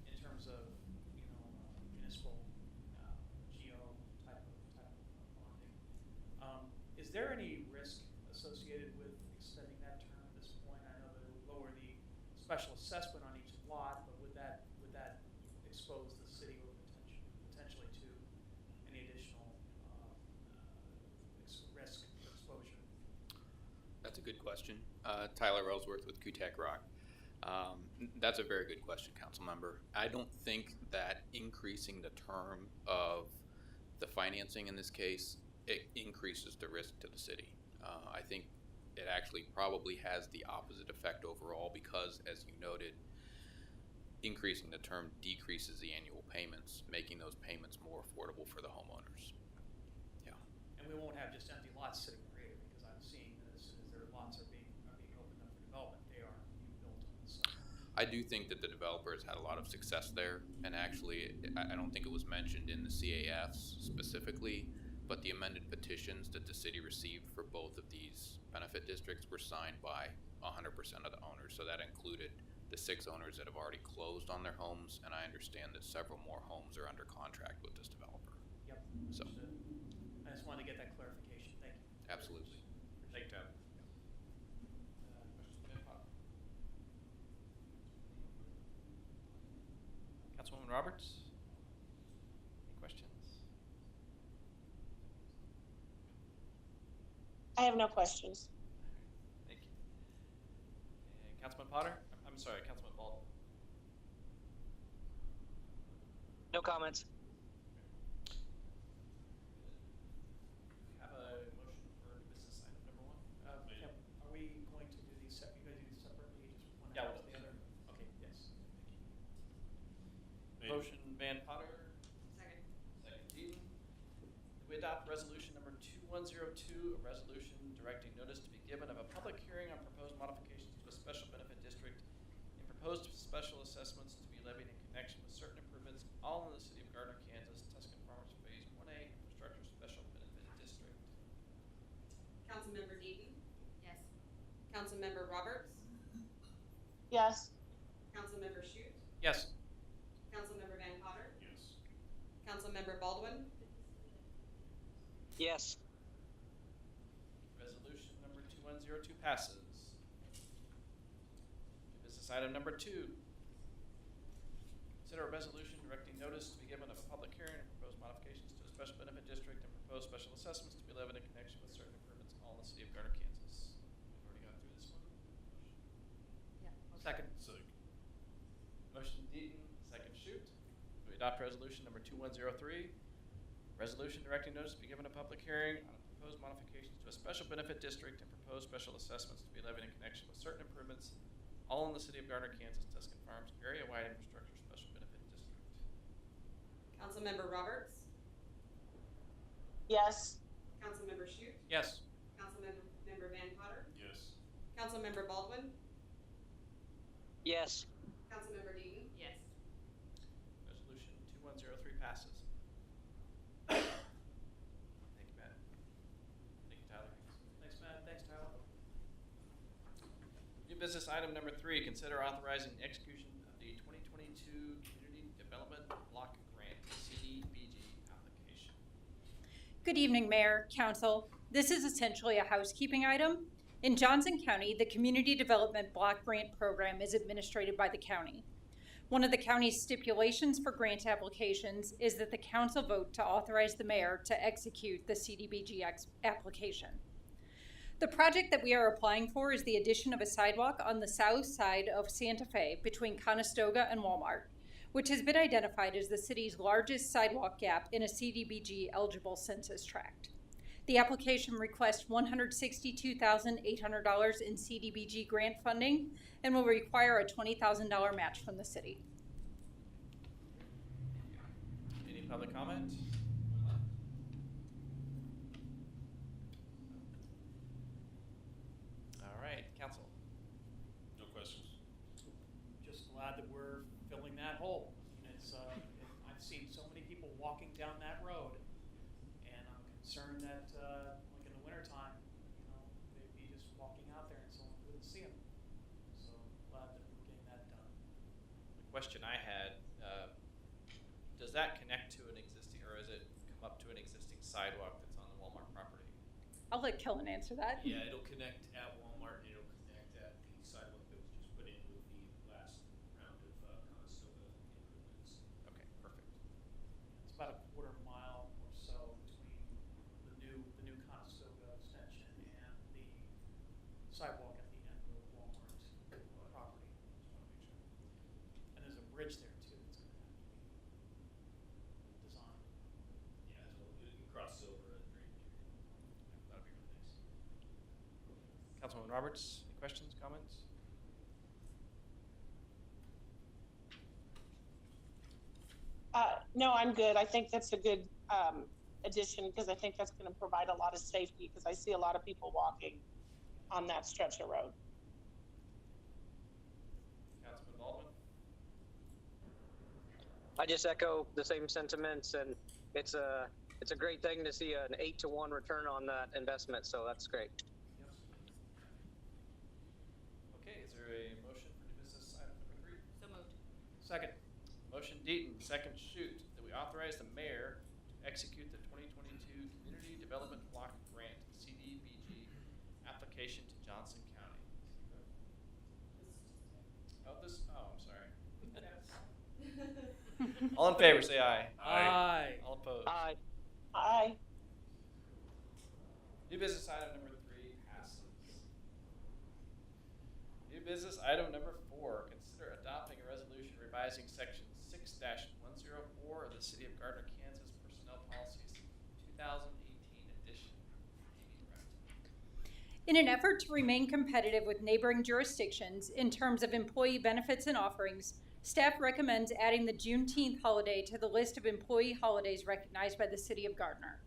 in terms of municipal geo type of bonding. Is there any risk associated with extending that term at this point? I know that it would lower the special assessment on each lot, but would that expose the city or potentially to any additional risk or exposure? That's a good question. Tyler Ellsworth with Kutek Rock. That's a very good question, council member. I don't think that increasing the term of the financing in this case, it increases the risk to the city. I think it actually probably has the opposite effect overall because, as you noted, increasing the term decreases the annual payments, making those payments more affordable for the homeowners. Yeah. And we won't have just empty lots sitting there either, because I'm seeing that as soon as their lots are being opened up for development, they are being built on. So I do think that the developer has had a lot of success there, and actually, I don't think it was mentioned in the CAFs specifically, but the amended petitions that the city received for both of these benefit districts were signed by 100% of the owners. So that included the 6 owners that have already closed on their homes, and I understand that several more homes are under contract with this developer. Yep. So I just wanted to get that clarification. Thank you. absolutely. Thank you, Tyler. Councilwoman Roberts, any questions? I have no questions. Thank you. And Councilman Potter? I'm sorry, Councilman Baldwin. No comments. We have a motion for business item number 1. Kim, are we going to do these you guys do these separately, just one Yeah, after we'll the other? Okay, yes. Thank you. Motion Van Potter, Second. second Deaton. We adopt resolution number 2102, a resolution directing notice to be given of a public hearing on proposed modifications to a special benefit district and proposed special assessments to be levied in connection with certain improvements, all in the city of Gardner, Kansas, Tuscan Farmers Phase 1A Infrastructure Special Benefit District. Councilmember Deaton, Yes. Councilmember Roberts, Yes. Councilmember Shute, Yes. Councilmember Van Potter, Yes. Councilmember Baldwin, Yes. Resolution number 2102 passes. Business item number 2. Consider a resolution directing notice to be given of a public hearing and proposed modifications to a special benefit district and proposed special assessments to be levied in connection with certain improvements all in the city of Gardner, Kansas. We've already gone through this one. Yeah. Second. Motion Deaton, second Shute. We adopt resolution number 2103. Resolution directing notice to be given a public hearing on proposed modifications to a special benefit district and proposed special assessments to be levied in connection with certain improvements, all in the city of Gardner, Kansas, Tuscan Farms area-wide infrastructure special benefit district. Councilmember Roberts, Yes. Councilmember Shute, Yes. Councilmember Van Potter, Yes. Councilmember Baldwin, Yes. Councilmember Deaton, Yes. Resolution 2103 passes. Thank you, Matt. Thank you, Tyler. Thanks, Matt. Thanks, Tyler. New business item number 3, consider authorizing the execution of the 2022 Community Development Block Grant, CDBG application. Good evening, Mayor, Council. This is essentially a housekeeping item. In Johnson County, the Community Development Block Grant Program is administered by the county. One of the county's stipulations for grant applications is that the council vote to authorize the mayor to execute the CDBG application. The project that we are applying for is the addition of a sidewalk on the south side of Santa Fe between Conestoga and Walmart, which has been identified as the city's largest sidewalk gap in a CDBG eligible census tract. The application requests $162,800 in CDBG grant funding and will require a $20,000 match from the city. Any public comment? All right, council. No questions. Just glad that we're walking down that road, and I'm concerned that, like in the wintertime, they'd be just walking out there and someone wouldn't see them. So glad that we're getting that done. The question I had, does that connect to an existing, or is it come up to an existing sidewalk that's on the Walmart property? I'll let Kellen answer that. Yeah, it'll connect at Walmart, and it'll connect at the sidewalk that was just put in with the last round of Conestoga improvements. Okay, perfect. It's about a quarter mile or so between the new Conestoga extension and the sidewalk at the end of the Walmart property. And there's a bridge there too that's gonna have to be designed. Yeah, as well, it crosses over a drainage area. That'd be really nice. Councilwoman Roberts, any questions, comments? No, I'm good. I think that's a good addition because I think that's going to provide a lot of safety because I see a lot of people walking on that stretch of road. Councilman Baldwin? I just echo the same sentiments, and it's a great thing to see an 8-to-1 return on that investment. So that's great. Okay, is there a motion for new business item number 3? So moved. Second. Motion Deaton, second Shoot, that we authorize the mayor to execute the 2022 Community Development Block Grant, CDBG, application to Johnson County. I'm sorry. All in favor, say aye. Aye. All opposed? Aye. Aye. New business item number 3 passes. New business item number 4, consider adopting a resolution revising section 6-104 of the City of Gardner, Kansas Personnel Policies 2018 edition. Amy Brett. In an effort to remain competitive with neighboring jurisdictions in terms of employee benefits and offerings, staff recommends adding the Juneteenth holiday to the list of employee holidays recognized by the City of Gardner.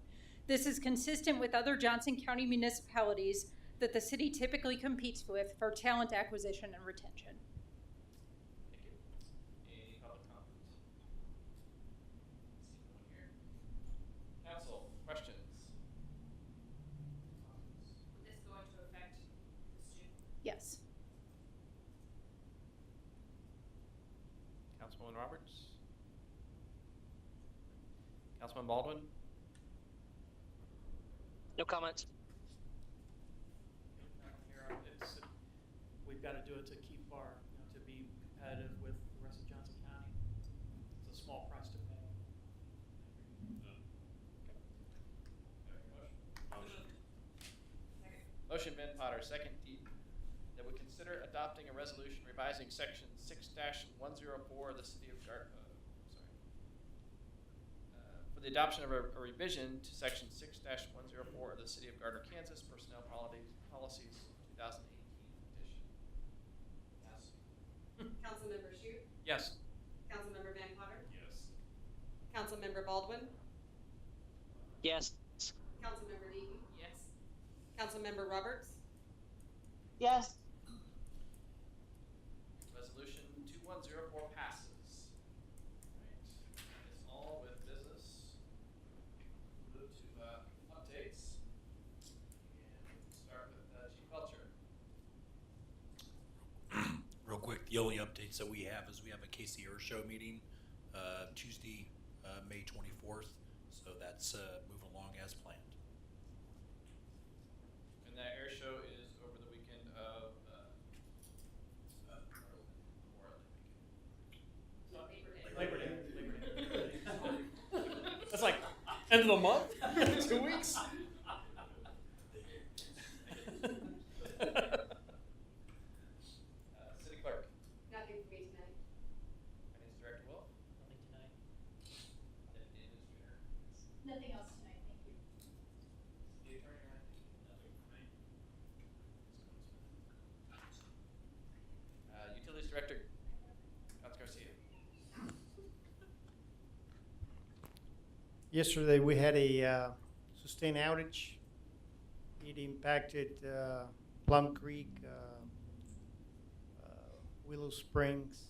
This is consistent with other Johnson County municipalities that the city typically competes with for talent acquisition and retention. Thank you. Any public comments? See no one here. Council, questions? Would this go into effect this June? Yes. Councilwoman Roberts? Councilman Baldwin? No comments. We've got to do it to keep our, to be competitive with the rest of Johnson County. It's a small price to pay. Motion Ben Potter, second Deaton, that we consider adopting a resolution revising section 6-104 of the City of Gardner. For the adoption of a revision to section 6-104 of the City of Gardner, Kansas Personnel Policies 2018 edition. Yes. Councilmember Shute, Yes. Councilmember Van Potter, Yes. Councilmember Baldwin, Yes. Councilmember Deaton, Yes. Councilmember Roberts, Yes. Resolution 2104 passes. Right. That is all with business. Move to updates. And we'll start with Chief Belcher. Real quick, the only updates that we have is we have a Casey Earth Show meeting Tuesday, May 24th. So that's moving along as planned. And that air show is over the weekend of Memorial Day weekend. Labor Day. That's like end of the month? 2 weeks? City Clerk. nothing for me tonight. Finance Director Wolf. Nothing tonight. Deputy Administrator. Nothing else tonight, thank you. City Attorney. Nothing for me. Utilities Director. Councilor Garcia. Yesterday, we had a sustained outage. It impacted Plum Creek, Willow Springs.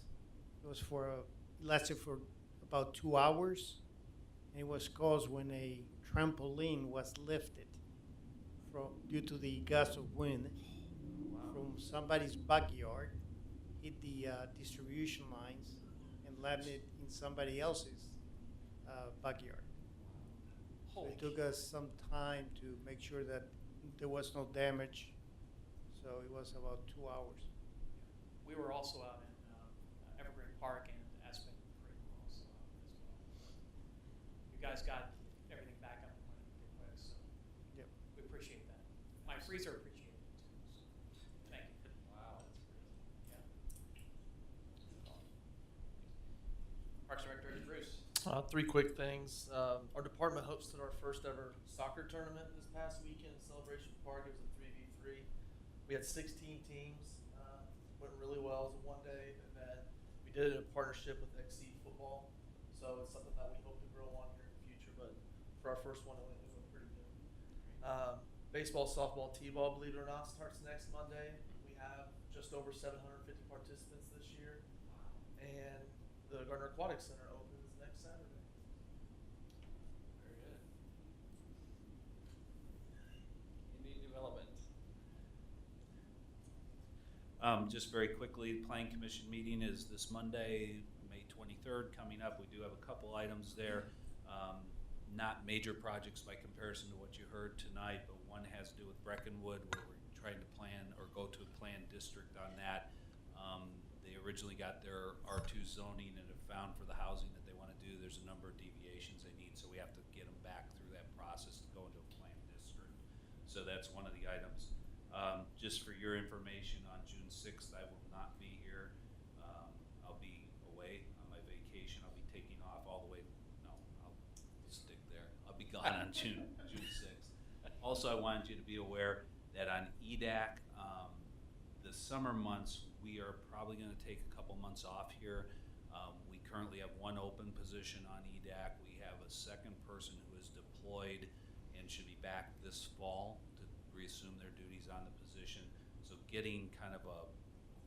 It lasted for about 2 hours. And it was caused when a trampoline was lifted due to the gust of wind from somebody's backyard, hit the distribution lines, and landed in somebody else's backyard. So it took us some time to make sure that there was no damage. So it was about 2 hours. We were also out in Evergreen Park and Aspen Creek were also out as well. You guys got everything back up and running pretty quick, so Yep. we appreciate that. My freezer appreciated it too. So thank you. Wow, that's crazy. Yeah. Parks and Rec Director Bruce. Three quick things. Our department hosted our first ever soccer tournament this past weekend in Celebration Park. It was a 3v3. We had 16 teams. Went really well. It was a one-day event. We did it in partnership with XC Football, so it's something that we hope to grow on here in the future. But for our first one, it went pretty good. Baseball, softball, t-ball, believe it or not, starts next Monday. We have just over 750 participants this year, and the Gardner Aquatic Center opens next Saturday. Very good. Community development. Just very quickly, the Planning Commission meeting is this Monday, May 23rd, coming up. We do have a couple items there. Not major projects by comparison to what you heard tonight, but one has to do with Breckenwood, where we're trying to plan or go to a planned district on that. They originally got their R2 zoning and have found for the housing that they want to do, there's a number of deviations they need, so we have to get them back through that process to go into a planned district. So that's one of the items. Just for your information, on June 6th, I will not be here. I'll be away on my vacation. I'll be taking off all the way. No, I'll stick there. I'll be gone on June 6th. Also, I wanted you to be aware that on EDAC, the summer months, we are probably going to take a couple months off here. We currently have one open position on EDAC. We have a second person who is deployed and should be back this fall to reassume their duties on the position. So getting kind of a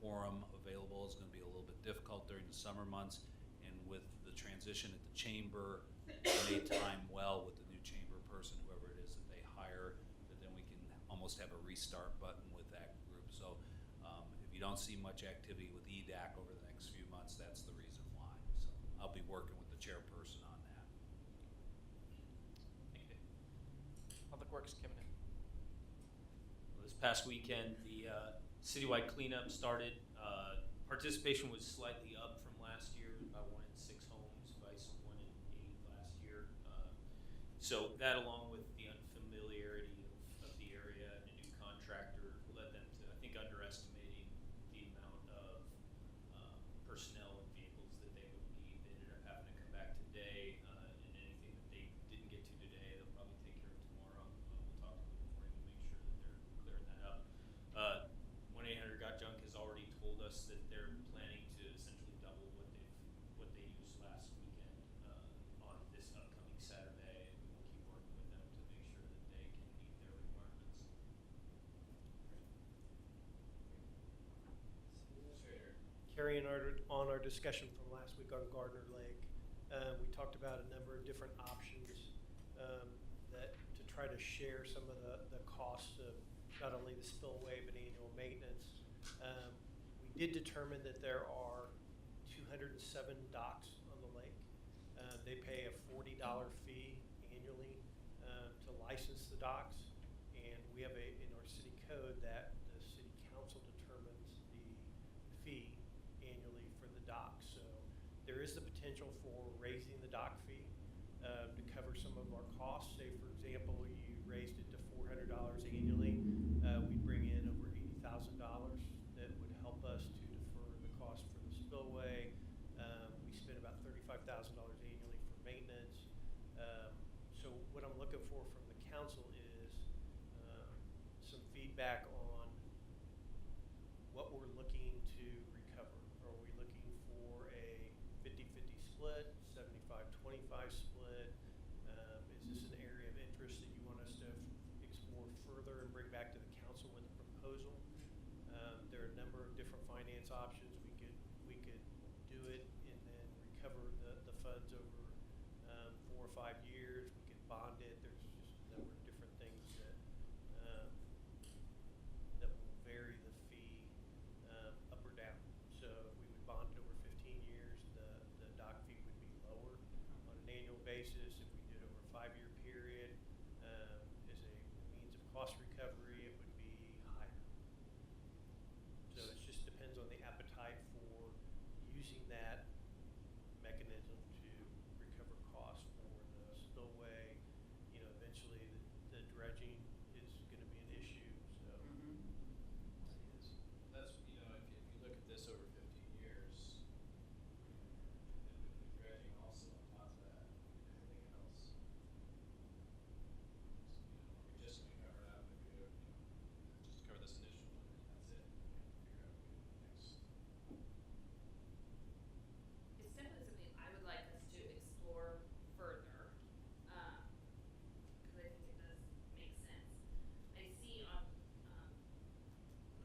quorum available is going to be a little bit difficult during the summer months. And with the transition at the chamber, it may time well with the new chamber person, whoever it is that they hire, that then we can almost have a restart button with that group. So if you don't see much activity with EDAC over the next few months, that's the reason why. So I'll be working with the chairperson on that. Thank you. Public Works, Kevin. Well, this past weekend, the citywide cleanup started. Participation was slightly up from last year. It was about 1 in 6 homes, vice 1 in 8 last year. So that, along with the unfamiliarity of the area and a new contractor, led them to, I think, underestimating the amount of personnel and vehicles that they would need. They ended up having to come back today, and anything that they didn't get to today, they'll probably take care of tomorrow. We'll talk to them before to make sure that they're clearing that up. 1-800-GOT-JUNK has already told us that they're planning to essentially double what they used last weekend on this upcoming Saturday, and we will keep working with them to make sure that they can meet their requirements. Administrator. Carrying on our discussion from last week on Gardner Lake, we talked about a number of different options that to try to share some of the costs of not only the spillway but annual maintenance. We did determine that there are 207 docks on the lake. They pay a $40 fee annually to license the docks, and we have in our city code that the city council determines the fee annually for the dock. So there is the potential for raising the dock fee to cover some of our costs. Say, for example, you raised it to $400 annually. We bring in over $80,000 that would help us to defer the cost for the spillway. We spend about $35,000 annually for maintenance. So what I'm looking for from the council is some feedback on what we're looking to recover. Are we looking for a 50-50 split, 75-25 split? Is this an area of interest that you want us to explore further and bring back to the council with a proposal? There are a number of different finance options. We could do it and then recover the funds over 4 or 5 basis. If we did it over a 5-year period, as a means of cost recovery, it would be higher. So it just depends on the appetite for using that mechanism to recover costs for the spillway. You know, eventually the dredging is going to be an issue. So That's, you know, if you look at this over 15 years, and with the dredging also on top of that, and everything else, you know, we're just gonna cover it up if we do, just cover this initial one, and that's it. Figure out what we do next. It's definitely something I would like us to explore further, because I think it does make sense. I see on,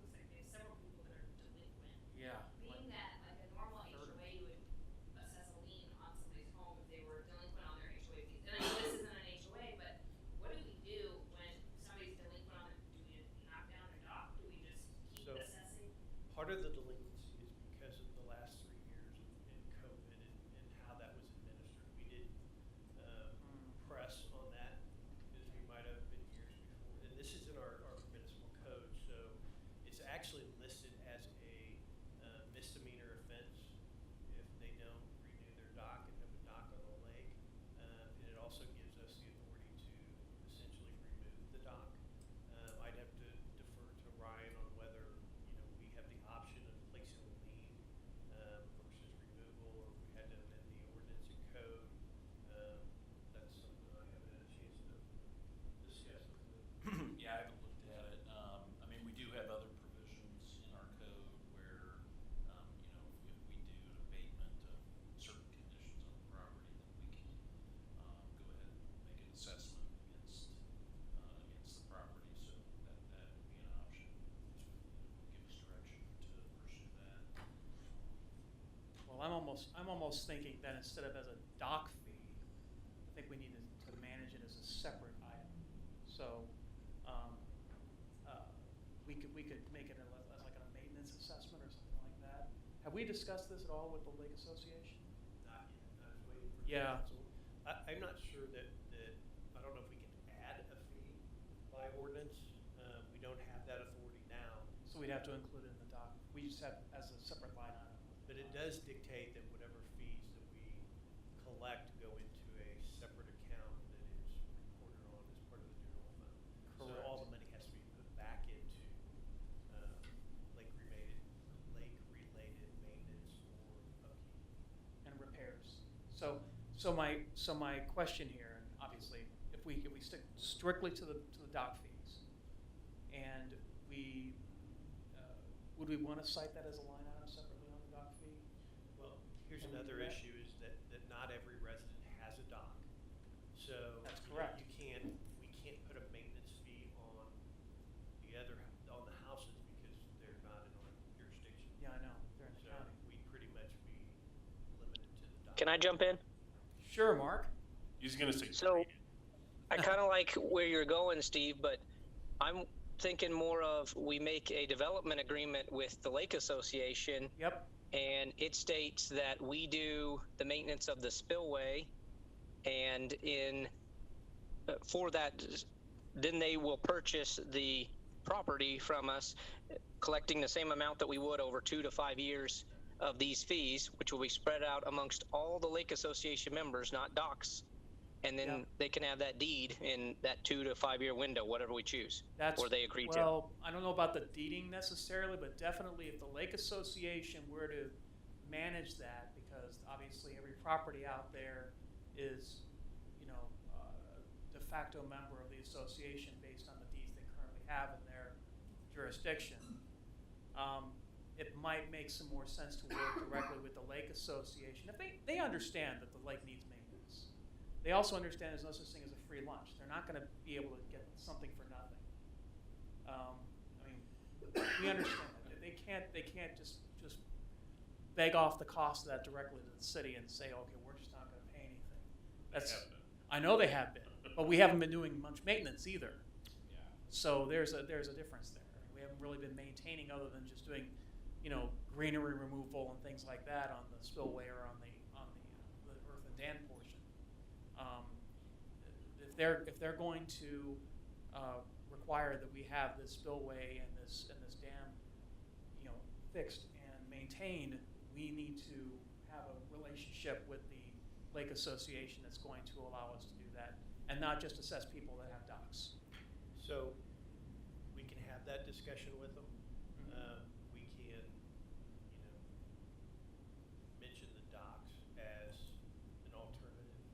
looks like we have several people that are delinquent. Yeah. Being that like a normal HOA, you would assess a lien on somebody's home if they were delinquent on their HOA fees. And I know this isn't an HOA, but what do we do when somebody's delinquent on it? Do we knock down their dock? Do we just keep So, assessing? part of the delinquency is because of the last 3 years in COVID and how that was administered. We didn't press on that as we might have been years before. And this is in our municipal code, so it's actually listed as a misdemeanor offense if they don't renew their dock and have a dock on the lake. And it also gives us the authority to essentially remove the dock. I'd have to defer to Ryan on whether, you know, we have the option of placing a lien versus removal, or if we had to amend the ordinance and code. That's something I haven't had a chance to discuss with the Yeah, I haven't looked at it. I mean, we do have other provisions in our code where, you know, if we do an abatement of certain conditions on the property, then we can go ahead and make an assessment against the property. So that would be an option. Give us direction to pursue that. Well, I'm almost thinking that instead of as a dock fee, I think we need to manage it as a separate item. So, we could make it as like a maintenance assessment or something like that. Have we discussed this at all with the Lake Association? Not yet. I was waiting for Yeah. council. I'm not sure that I don't know if we can add a fee by ordinance. We don't have that authority now. So we'd have to include it in the dock. We just have as a separate line item. But it does dictate that whatever fees that we collect go into a separate account that is reported on as part of the general fund. So Correct. all the money has to be put back into lake-related maintenance or upkeep. And repairs. So my question here, and obviously, if we stick strictly to the dock fees, and we would we want to cite that as a line item separately on the dock fee? Well, here's Can we another do that? issue is that not every resident has a dock. So That's you know, correct. we can't put a maintenance fee on on the houses because they're not in our jurisdiction. Yeah, I know, they're in the So county. we'd pretty much be limited to the dock. Can I jump in? Sure, Mark. He's gonna say. So, I kind of like where you're going, Steve, but I'm thinking more of we make a development agreement with the Lake Association. Yep. And it states that we do the maintenance of the spillway, and for that, then they will purchase the property from us, collecting the same amount that we would over 2 to 5 years of these fees, which will be spread out amongst all the Lake Association members, not docks. And then Yep. they can have that deed in that 2 to 5 year window, whatever we choose, or they agree to. Well, I don't know about the deeding necessarily, but definitely if the Lake Association were to manage that, because obviously every property out there is, you know, de facto member of the association based on the deeds they currently have in their jurisdiction. It might make some more sense to work directly with the Lake Association. If they understand that the lake needs maintenance. They also understand there's no such thing as a free lunch. They're not going to be able to get something for nothing. I mean, we understand that. They can't just beg off the cost of that directly to the city and say, okay, we're just not going to pay anything. That's, I know they have been, but we haven't been doing much maintenance either. Yeah. So there's a difference there. We haven't really been maintaining other than just doing, you know, greenery removal and things like that on the spillway or on the earth and dam portion. If they're going to require that we have this spillway and this dam, fixed and maintained, we need to have a relationship with the Lake Association that's going to allow us to do that, and not just assess people that have docks. So we can have that discussion with them. We can, mention the docks as an alternative.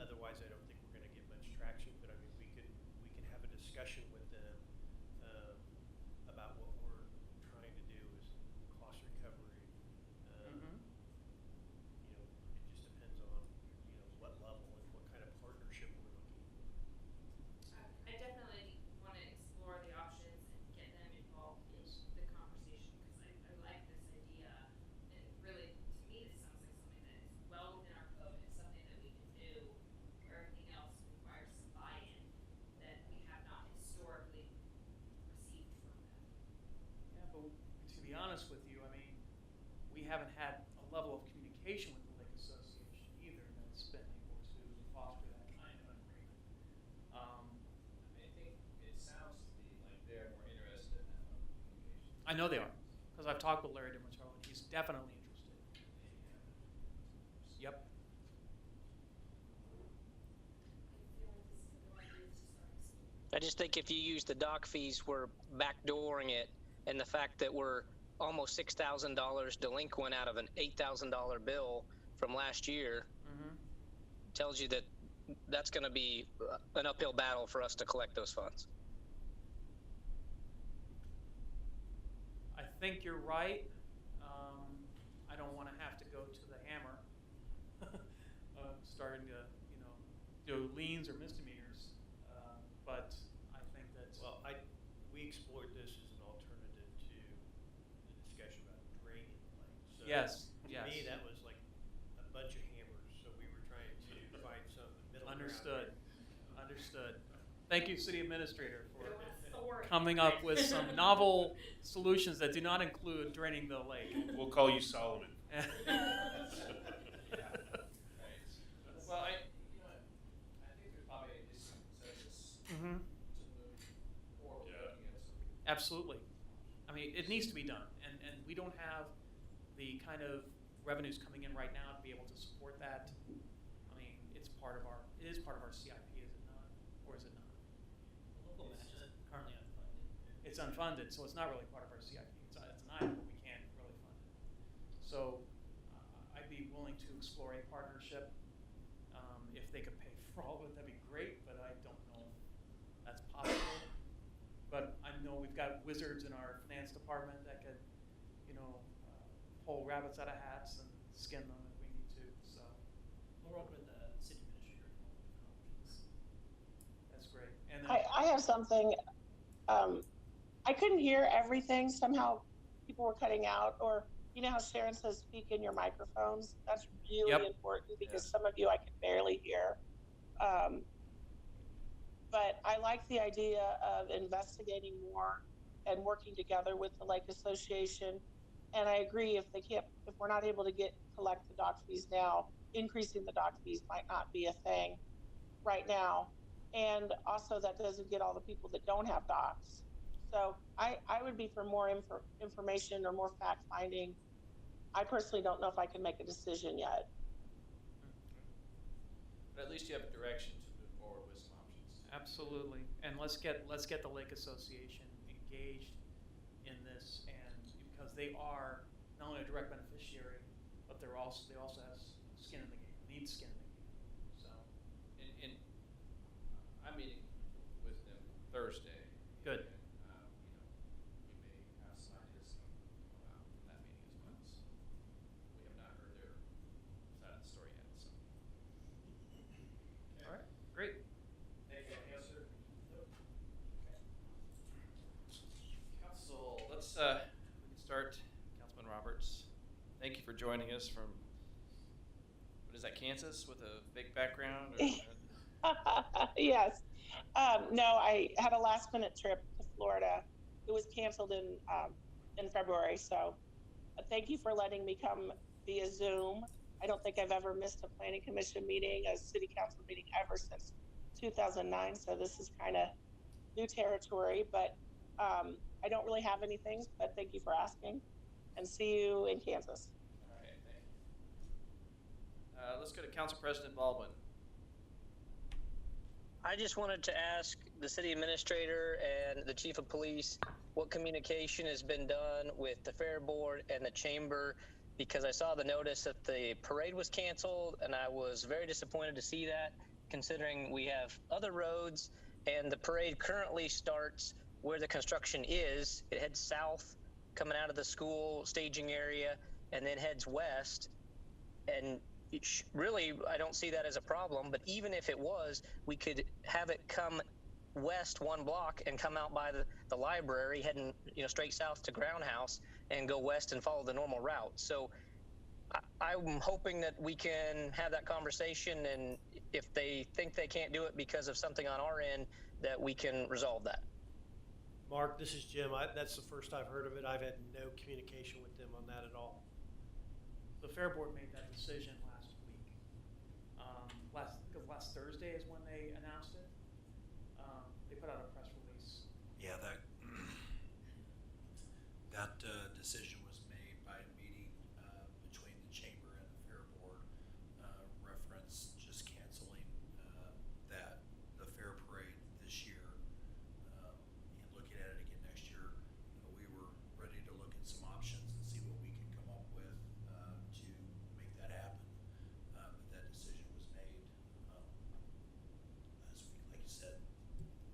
Otherwise, I don't think we're going to get much traction. But I mean, we can have a discussion with them about what we're trying to do is cost recovery. It just depends on what level and what kind of partnership we're looking for. I definitely want to explore the options and get them involved in the conversation, because I like this idea. And really, to me, this sounds like something that is well within our code. It's something that we can do where everything else requires some buy-in that we have not historically received from them. Yeah, but to be honest with you, I mean, we haven't had a level of communication with the Lake Association either that's been able to foster that kind of an agreement. I think it sounds to me like they're more interested in that level of communication. I know they are, because I've talked with Larry DiMartello, and he's definitely interested. Yep. I just think if you use the dock fees, we're backdooring it, and the fact that we're almost $6,000 delinquent out of an $8,000 bill from last year tells you that that's going to be an uphill battle for us to collect those funds. I think you're right. I don't want to have to go to the hammer, starting to, do liens or misdemeanors. But I think that's we explored this as an alternative to the discussion about draining the lake. So Yes. To me, that was like a bunch of hammers. So we were trying to find some middle Understood. ground. Understood. Thank you, City Administrator, for Sword. coming up with some novel solutions that do not include draining the lake. We'll call you Solomon. Well, I think there's probably at least some consensus to move forward looking at some. Absolutely. I mean, it needs to be done, and we don't have the kind of revenues coming in right now to be able to support that. I mean, it is part of our CIP, is it not? Or is it not? The local match is currently unfunded. It's unfunded, so it's not really part of our CIP. It's an item, but we can't really fund it. So I'd be willing to explore a partnership. If they could pay for all of it, that'd be great, but I don't know if that's possible. But I know we've got wizards in our finance department that could, pull rabbits out of hats and skin them if we need to. So We'll work with the city administrator to come up with different options. that's great. And then, I have something. I couldn't hear everything. Somehow people were cutting out, or how Sharon says, speak in your microphones. That's really important because some of you I can barely hear. But I like the idea of investigating more and working together with the Lake Association. And I agree, if we're not able to collect the dock fees now, increasing the dock fees might not be a thing right now. And also that doesn't get all the people that don't have docks. So I would be for more information or more fact finding. I personally don't know if I can make a decision yet. But at least you have a direction to move forward with some options. absolutely. And let's get the Lake Association engaged in this, and because they are not only a direct beneficiary, but they also have skin in the game. Need skin in the game. So And I'm meeting with them Thursday. Good. And, we may have some ideas come out from that meeting as well. So we have not heard their side of the story yet. So. all right, great. Thank you. Yes, sir. Council, let's we can start. Councilman Roberts, thank you for joining us from, what is that, Kansas, with a fake background? Yes. No, I had a last minute trip to Florida. It was canceled in February. So thank you for letting me come via Zoom. I don't think I've ever missed a planning commission meeting, a city council meeting ever since 2009. So this is kind of new territory, but I don't really have anything, but thank you for asking, and see you in Kansas. All right, thank you. Let's go to Council President Baldwin. I just wanted to ask the city administrator and the chief of police what communication has been done with the fair board and the chamber, because I saw the notice that the parade was canceled, and I was very disappointed to see that, considering we have other roads, and the parade currently starts where the construction is. It heads south, coming out of the school staging area, and then heads west. And really, I don't see that as a problem, but even if it was, we could have it come west 1 block and come out by the library, heading straight south to Ground House, and go west and follow the normal route. So I'm hoping that we can have that conversation, and if they think they can't do it because of something on our end, that we can resolve that. Mark, this is Jim. That's the first I've heard of it. I've had no communication with them on that at all. The Fair Board made that decision last week. Last Thursday is when they announced it. They put out a press release. Yeah, that decision was made by a meeting between the chamber and the fair board. Reference just canceling the fair parade this year and looking at it again next year. We were ready to look at some options and see what we can come up with to make that happen. But that decision was made last week, like you said.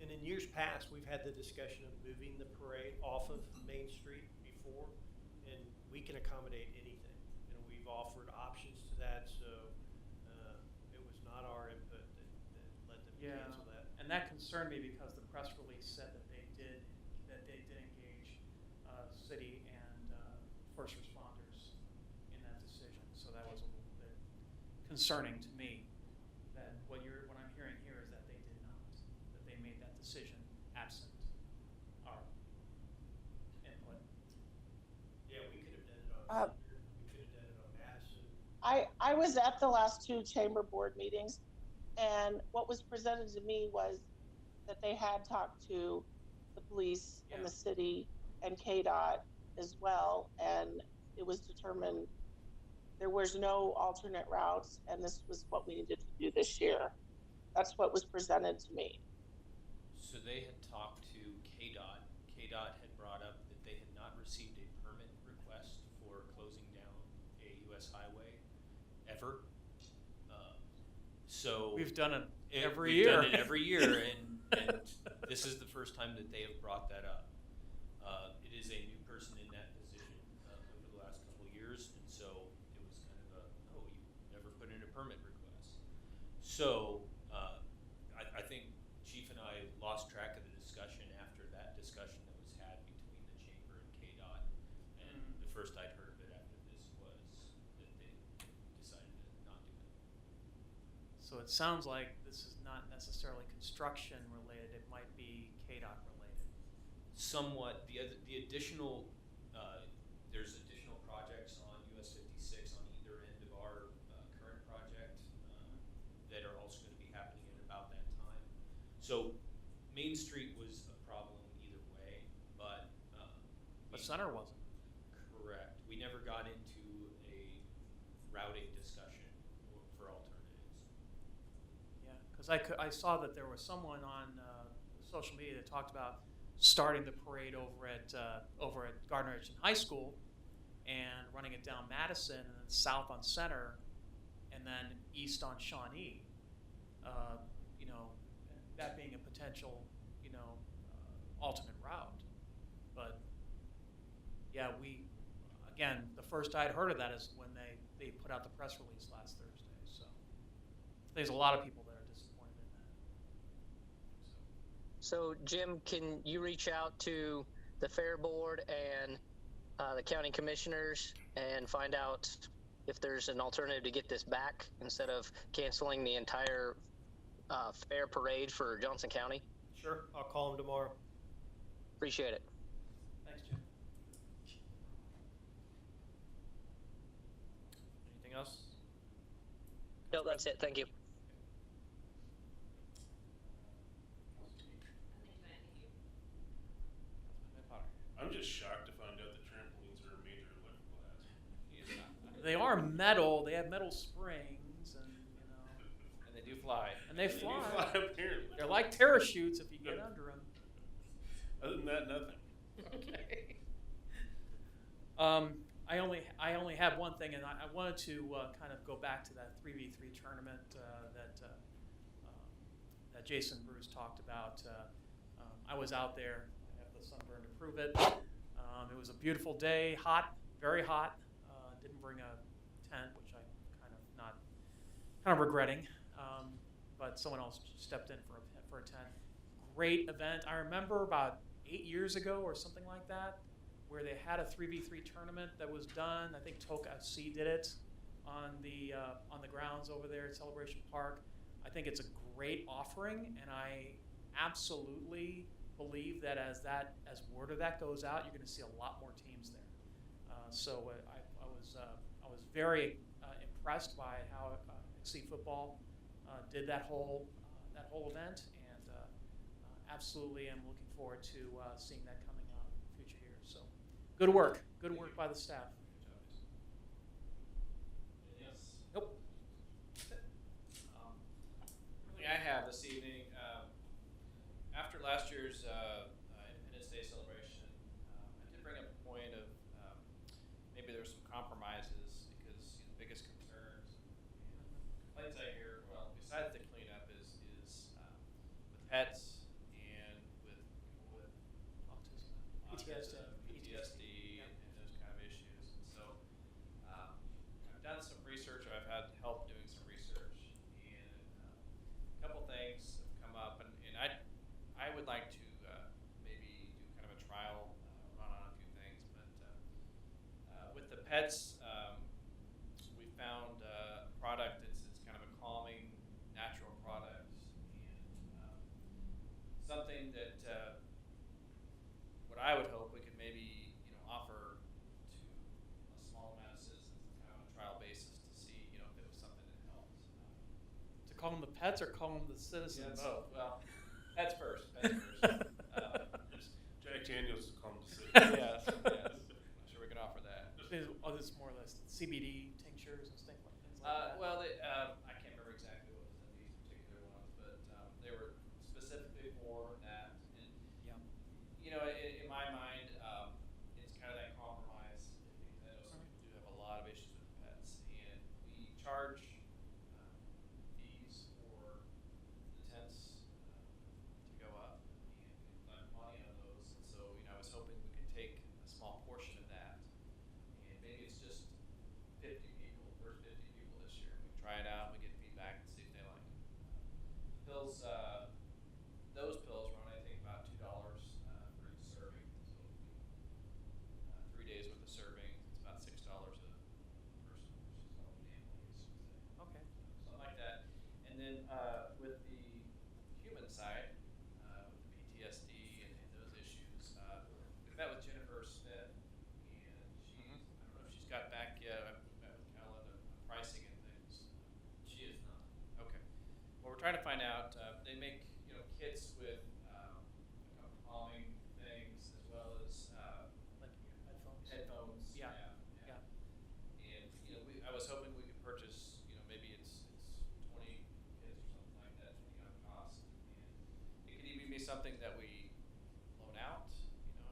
And in years past, we've had the discussion of moving the parade off of Main Street before, and we can accommodate anything. We've offered options to that, so it was not our input that led them to cancel that. And that concerned me because the press release said that they did engage city and first responders in that decision. So that was a little bit concerning to me. That what I'm hearing here is that they did not. That they made that decision absent our input. Yeah, we could have done it on we could have done it on Madison. I was at the last 2 chamber board meetings, and what was presented to me was that they had talked to the police and the city and KDOT as well, and it was determined there was no alternate routes, and this was what we needed to do this year. That's what was presented to me. So they had talked to KDOT. KDOT had brought up that they had not received a permit request for closing down a U.S. highway ever. So We've done it every we've year. done it every year, and this is the first time that they have brought that up. It is a new person in that position over the last couple of years, and so it was kind of you never put in a permit request. So I think Chief and I lost track of the discussion after that discussion that was had between the chamber and KDOT, and the first I'd heard of it after this was that they decided to not do it. So it sounds like this is not necessarily construction related. It might be KDOT related. Somewhat. The additional there's additional projects on US 56 on either end of our current project that are also going to be happening at about that time. So Main Street was a problem either way, but Center wasn't. Correct. We never got into a routing discussion for alternatives. Yeah, because I saw that there was someone on social media that talked about starting the parade over at Gardner High School and running it down Madison and then south on Center and then east on Shawnee. That being a potential, alternate route. But yeah, the first I'd heard of that is when they put out the press release last Thursday. So there's a lot of people that are disappointed in that. So Jim, can you reach out to the fair board and the county commissioners and find out if there's an alternative to get this back instead of canceling the entire fair parade for Johnson County? Sure, I'll call him tomorrow. Appreciate it. Thanks, Jim. Anything else? No, that's it. Thank you. I'm just shocked to find out that trampolines are a major electrical hazard. They are metal. They have metal springs, and you know. And they do fly. And they They do fly. fly, apparently. They're like parachutes if you get under them. Other than that, nothing. Okay. I only have one thing, and I wanted to kind of go back to that 3v3 tournament that Jason Bruce talked about. I was out there. I have the sunburn to prove it. It was a beautiful day, hot, very hot. Didn't bring a tent, which I'm kind of regretting. But someone else stepped in for a tent. Great event. I remember about 8 years ago or something like that, where they had a 3v3 tournament that was done. I think Toke FC did it on the grounds over there at Celebration Park. I think it's a great offering, and I absolutely believe that as word of that goes out, you're going to see a lot more teams there. So I was very impressed by how XC Football did that whole event, and absolutely am looking forward to seeing that coming out in the future here. So good work by the staff. Yes. Nope. Something I have this evening, after last year's Independence Day celebration, I did bring up a point of maybe there's some compromises because the biggest concerns and complaints I hear, well, besides the cleanup, is with pets and with people with autism, PTSD, and those kind of issues. And so I've done some research, or I've had help doing some research, and a couple things have come up, and I would like to maybe do kind of a trial run on a few things, but with the pets, we found a product that's kind of a calming, natural product, and something that what I would hope we could maybe offer to a small amount of citizens, kind of on a trial basis, to see if it was something that helped. To call them the pets or call them the citizens? Both. Well, pets first. Jack Daniels is calling to sit. Yes. I'm sure we can offer that. This more or less CBD tinctures and things like that. Well, I can't remember exactly what was in these particular ones, but they were specifically for that. And in my mind, it's kind of that compromise, because I know some people do have a lot of issues with pets, and we charge fees for the tents to go up, and we collect money on those. And so, I was hoping we could take a small portion of that, and maybe it's just 50 people, first 50 people this year. We try it out, we get feedback, and see if they like it. Pills, those pills run, I think, about $2 for each serving. So it'll be 3 days worth of servings. It's about $6 a person, which is all the annually, as you say. Okay. Something like that. And then with the human side, with the PTSD and those issues, we met with Jennifer Smith, and she's, I don't know if she's got back yet. I met with Kellen on pricing and things. She is not. Okay. Well, we're trying to find out. They make kits with calming things, as well as Like headphones. headphones. Yeah. And I was hoping we could purchase, maybe it's 20 kits or something like that, depending on cost. And it could even be something that we loan out, and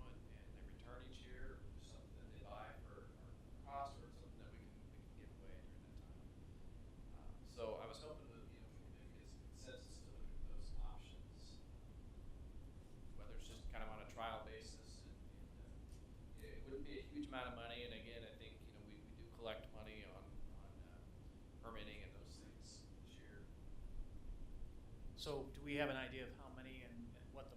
they return each year, or something that they buy for cost, or something that we can give away during that time. So I was hoping that we could maybe get some consensus to look at those options, whether it's just kind of on a trial basis, and it wouldn't be a huge amount of money. And again, I think we do collect money on permitting and those things this year. So do we have an idea of how many and what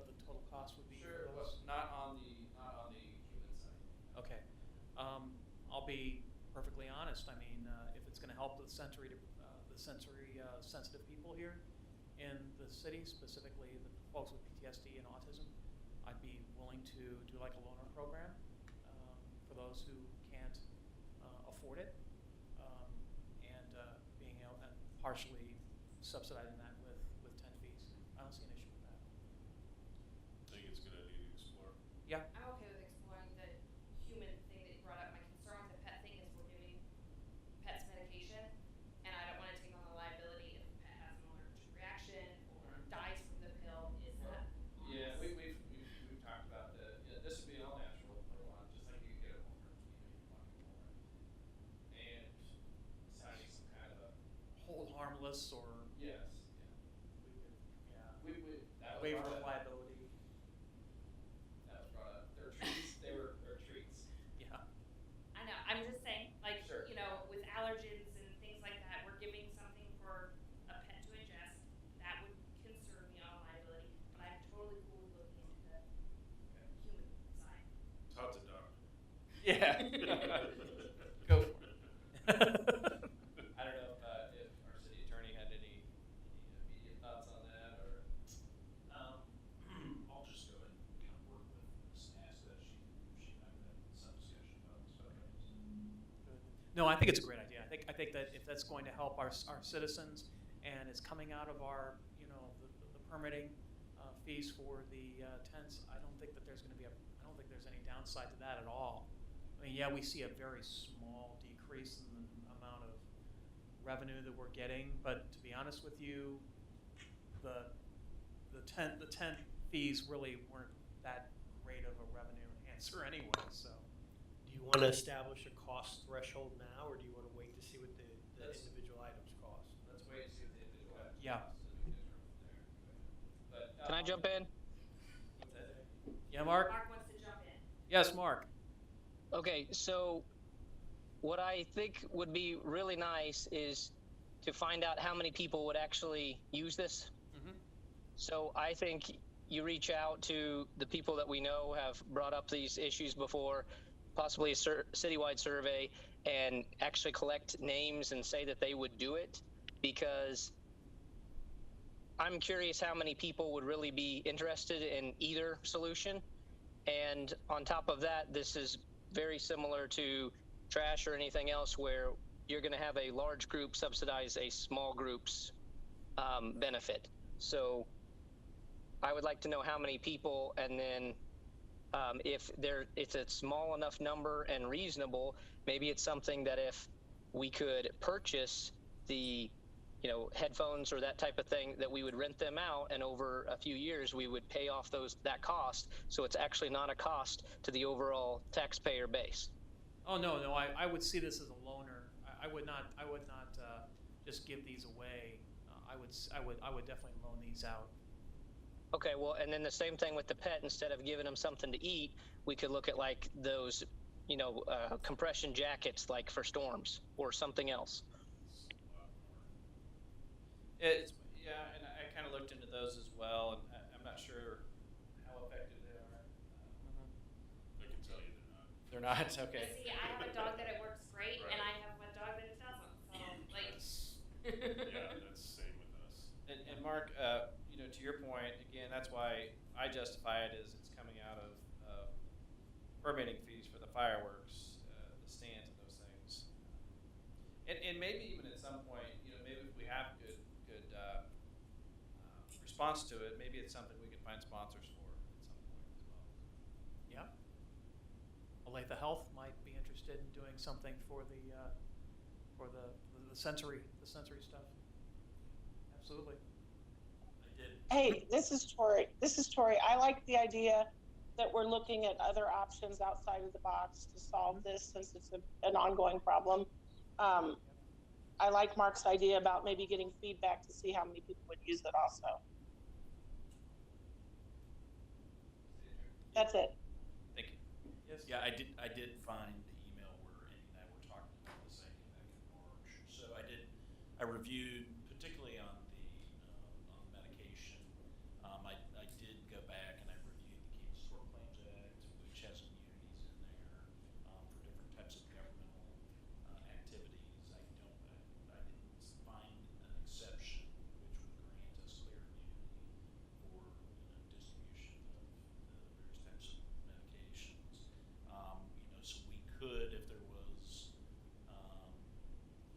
the total cost would be? Sure. For those? Not on the human side. Okay. I'll be perfectly honest. I mean, if it's going to help the sensory sensitive people here in the city, specifically the folks with PTSD and autism, I'd be willing to do like a loaner program for those who can't afford it, and being able, and partially subsidizing that with 10 fees. I don't see an issue with that. I think it's a good idea to explore. Yeah. I'm okay with exploring the human thing that you brought up. My concern with the pet thing is we're giving pets medication, and I don't want to take on the liability if a pet has an allergic reaction or dies from the pill. Is that Yeah, we've talked about that. Yeah, this would be all natural, number one, just like you could get a Walmart, and signing some kind of a Hold harmless or yes, we could, that was waiver brought of up. liability. That was brought up. They're treats. They're treats. Yeah. I know. I'm just saying, like, Sure. you know, with allergens and things like that, we're giving something for a pet to ingest. That would concern me on liability, but I'm totally cool with looking into the human side. Todd's a doctor. Yeah. Go for it. I don't know if our city attorney had any immediate thoughts on that, or I'll just go ahead and kind of work with Ms. Nasta. She and I have had some discussion about this subject. No, I think it's a great idea. I think that if that's going to help our citizens and it's coming out of our, you know, the permitting fees for the tents, I don't think that there's going to be I don't think there's any downside to that at all. I mean, yeah, we see a very small decrease in the amount of revenue that we're getting, but to be honest with you, the tent fees really weren't that great of a revenue enhancer anyway. So, Do you want to establish a cost threshold now, or do you want to wait to see what the individual items cost? let's wait and see what the individual items Yeah. cost, and we can determine there. But Can I jump in? what's that? yeah, Mark. Mark wants to jump in. Yes, Mark. Okay, so what I think would be really nice is to find out how many people would actually use this. Mhm. So I think you reach out to the people that we know have brought up these issues before, possibly a citywide survey, and actually collect names and say that they would do it, because I'm curious how many people would really be interested in either solution. And on top of that, this is very similar to trash or anything else where you're going to have a large group subsidize a small group's benefit. So I would like to know how many people, and then if it's a small enough number and reasonable, maybe it's something that if we could purchase the, you know, headphones or that type of thing, that we would rent them out, and over a few years we would pay off that cost, so it's actually not a cost to the overall taxpayer base. Oh no, I would see this as a loaner. I would not just give these away. I would definitely loan these out. Okay, well, and then the same thing with the pet. Instead of giving them something to eat, we could look at like those, you know, compression jackets, like for storms or something else. Yeah, and I kind of looked into those as well, and I'm not sure how effective they are. I can tell you they're not. They're not? Okay. See, I have a dog that it works great, Right. and I have a dog that it doesn't. So, like, Yeah, that's the same with us. And Mark, you know, to your point, again, that's why I justify it as it's coming out of permitting fees for the fireworks, the stands and those things. And maybe even at some point, you know, maybe if we have good response to it, maybe it's something we can find sponsors for at some point as well. Yeah. Olathe Health might be interested in doing something for the sensory stuff. Absolutely. Hey, this is Tori. I like the idea that we're looking at other options outside of the box to solve this, since it's an ongoing problem. I like Mark's idea about maybe getting feedback to see how many people would use it also. That's it. Thank you. Yes. Yeah, I did find the email where Andy and I were talking about this thing back in March. So I reviewed, particularly on the medication. I did go back and I reviewed the Kansas Tort Claims Act, which has immunities in there for different types of governmental activities. I didn't find an exception which would grant us clear immunity for distribution of the various types of medications. So we could, if there was, if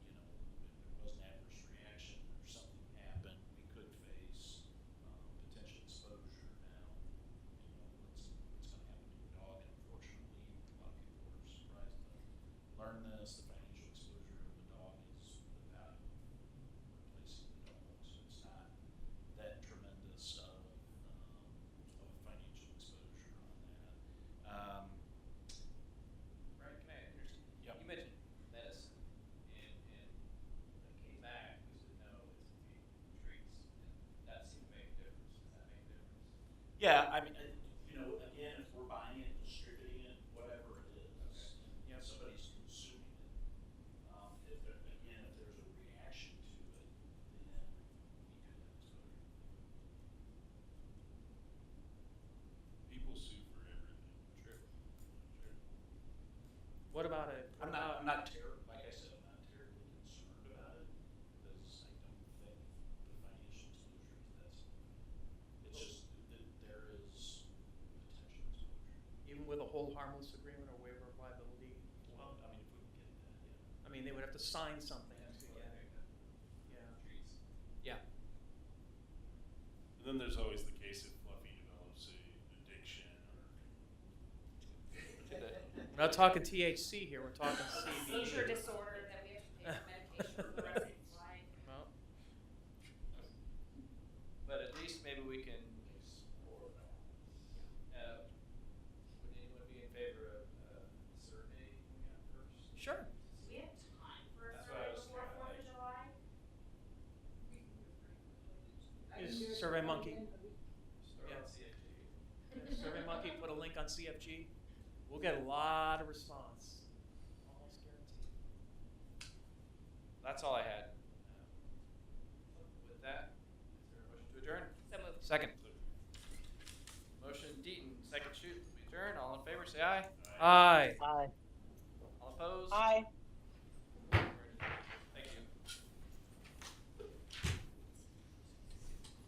there was an adverse reaction, Yeah, I mean, you know, again, if we're buying it, distributing it, whatever it is, and somebody's consuming it, if there, again, if there's a reaction to it, then we could have exposure. People sue for everything. True. What about a? I'm not like I said, I'm not terribly concerned about it because I don't think the financial exposure is that significant. It's just that there is potential exposure. Even with a hold harmless agreement or waiver of liability? Well, I mean, if we can get that, yeah. I mean, they would have to sign something to get it. Yeah. Yeah. And then there's always the case if Fluffy develops a addiction or. We're not talking THC here, we're talking CBD. Seizure disorder that we have to pay for medication for the rest of his life. Well, but at least maybe we can explore that. Would anyone be in favor of survey first? Sure. Do we have time for a That's what I survey was before kinda 4th of July? Is Survey Monkey? Start on CFG. Survey Monkey put a link on CFG. We'll get a lot of response. Almost guaranteed. That's all I had. With that, is there a motion to adjourn? So moved. Second. Motion Deaton, second shoot. We adjourn. All in favor, say aye. Aye. Aye. All opposed? Aye.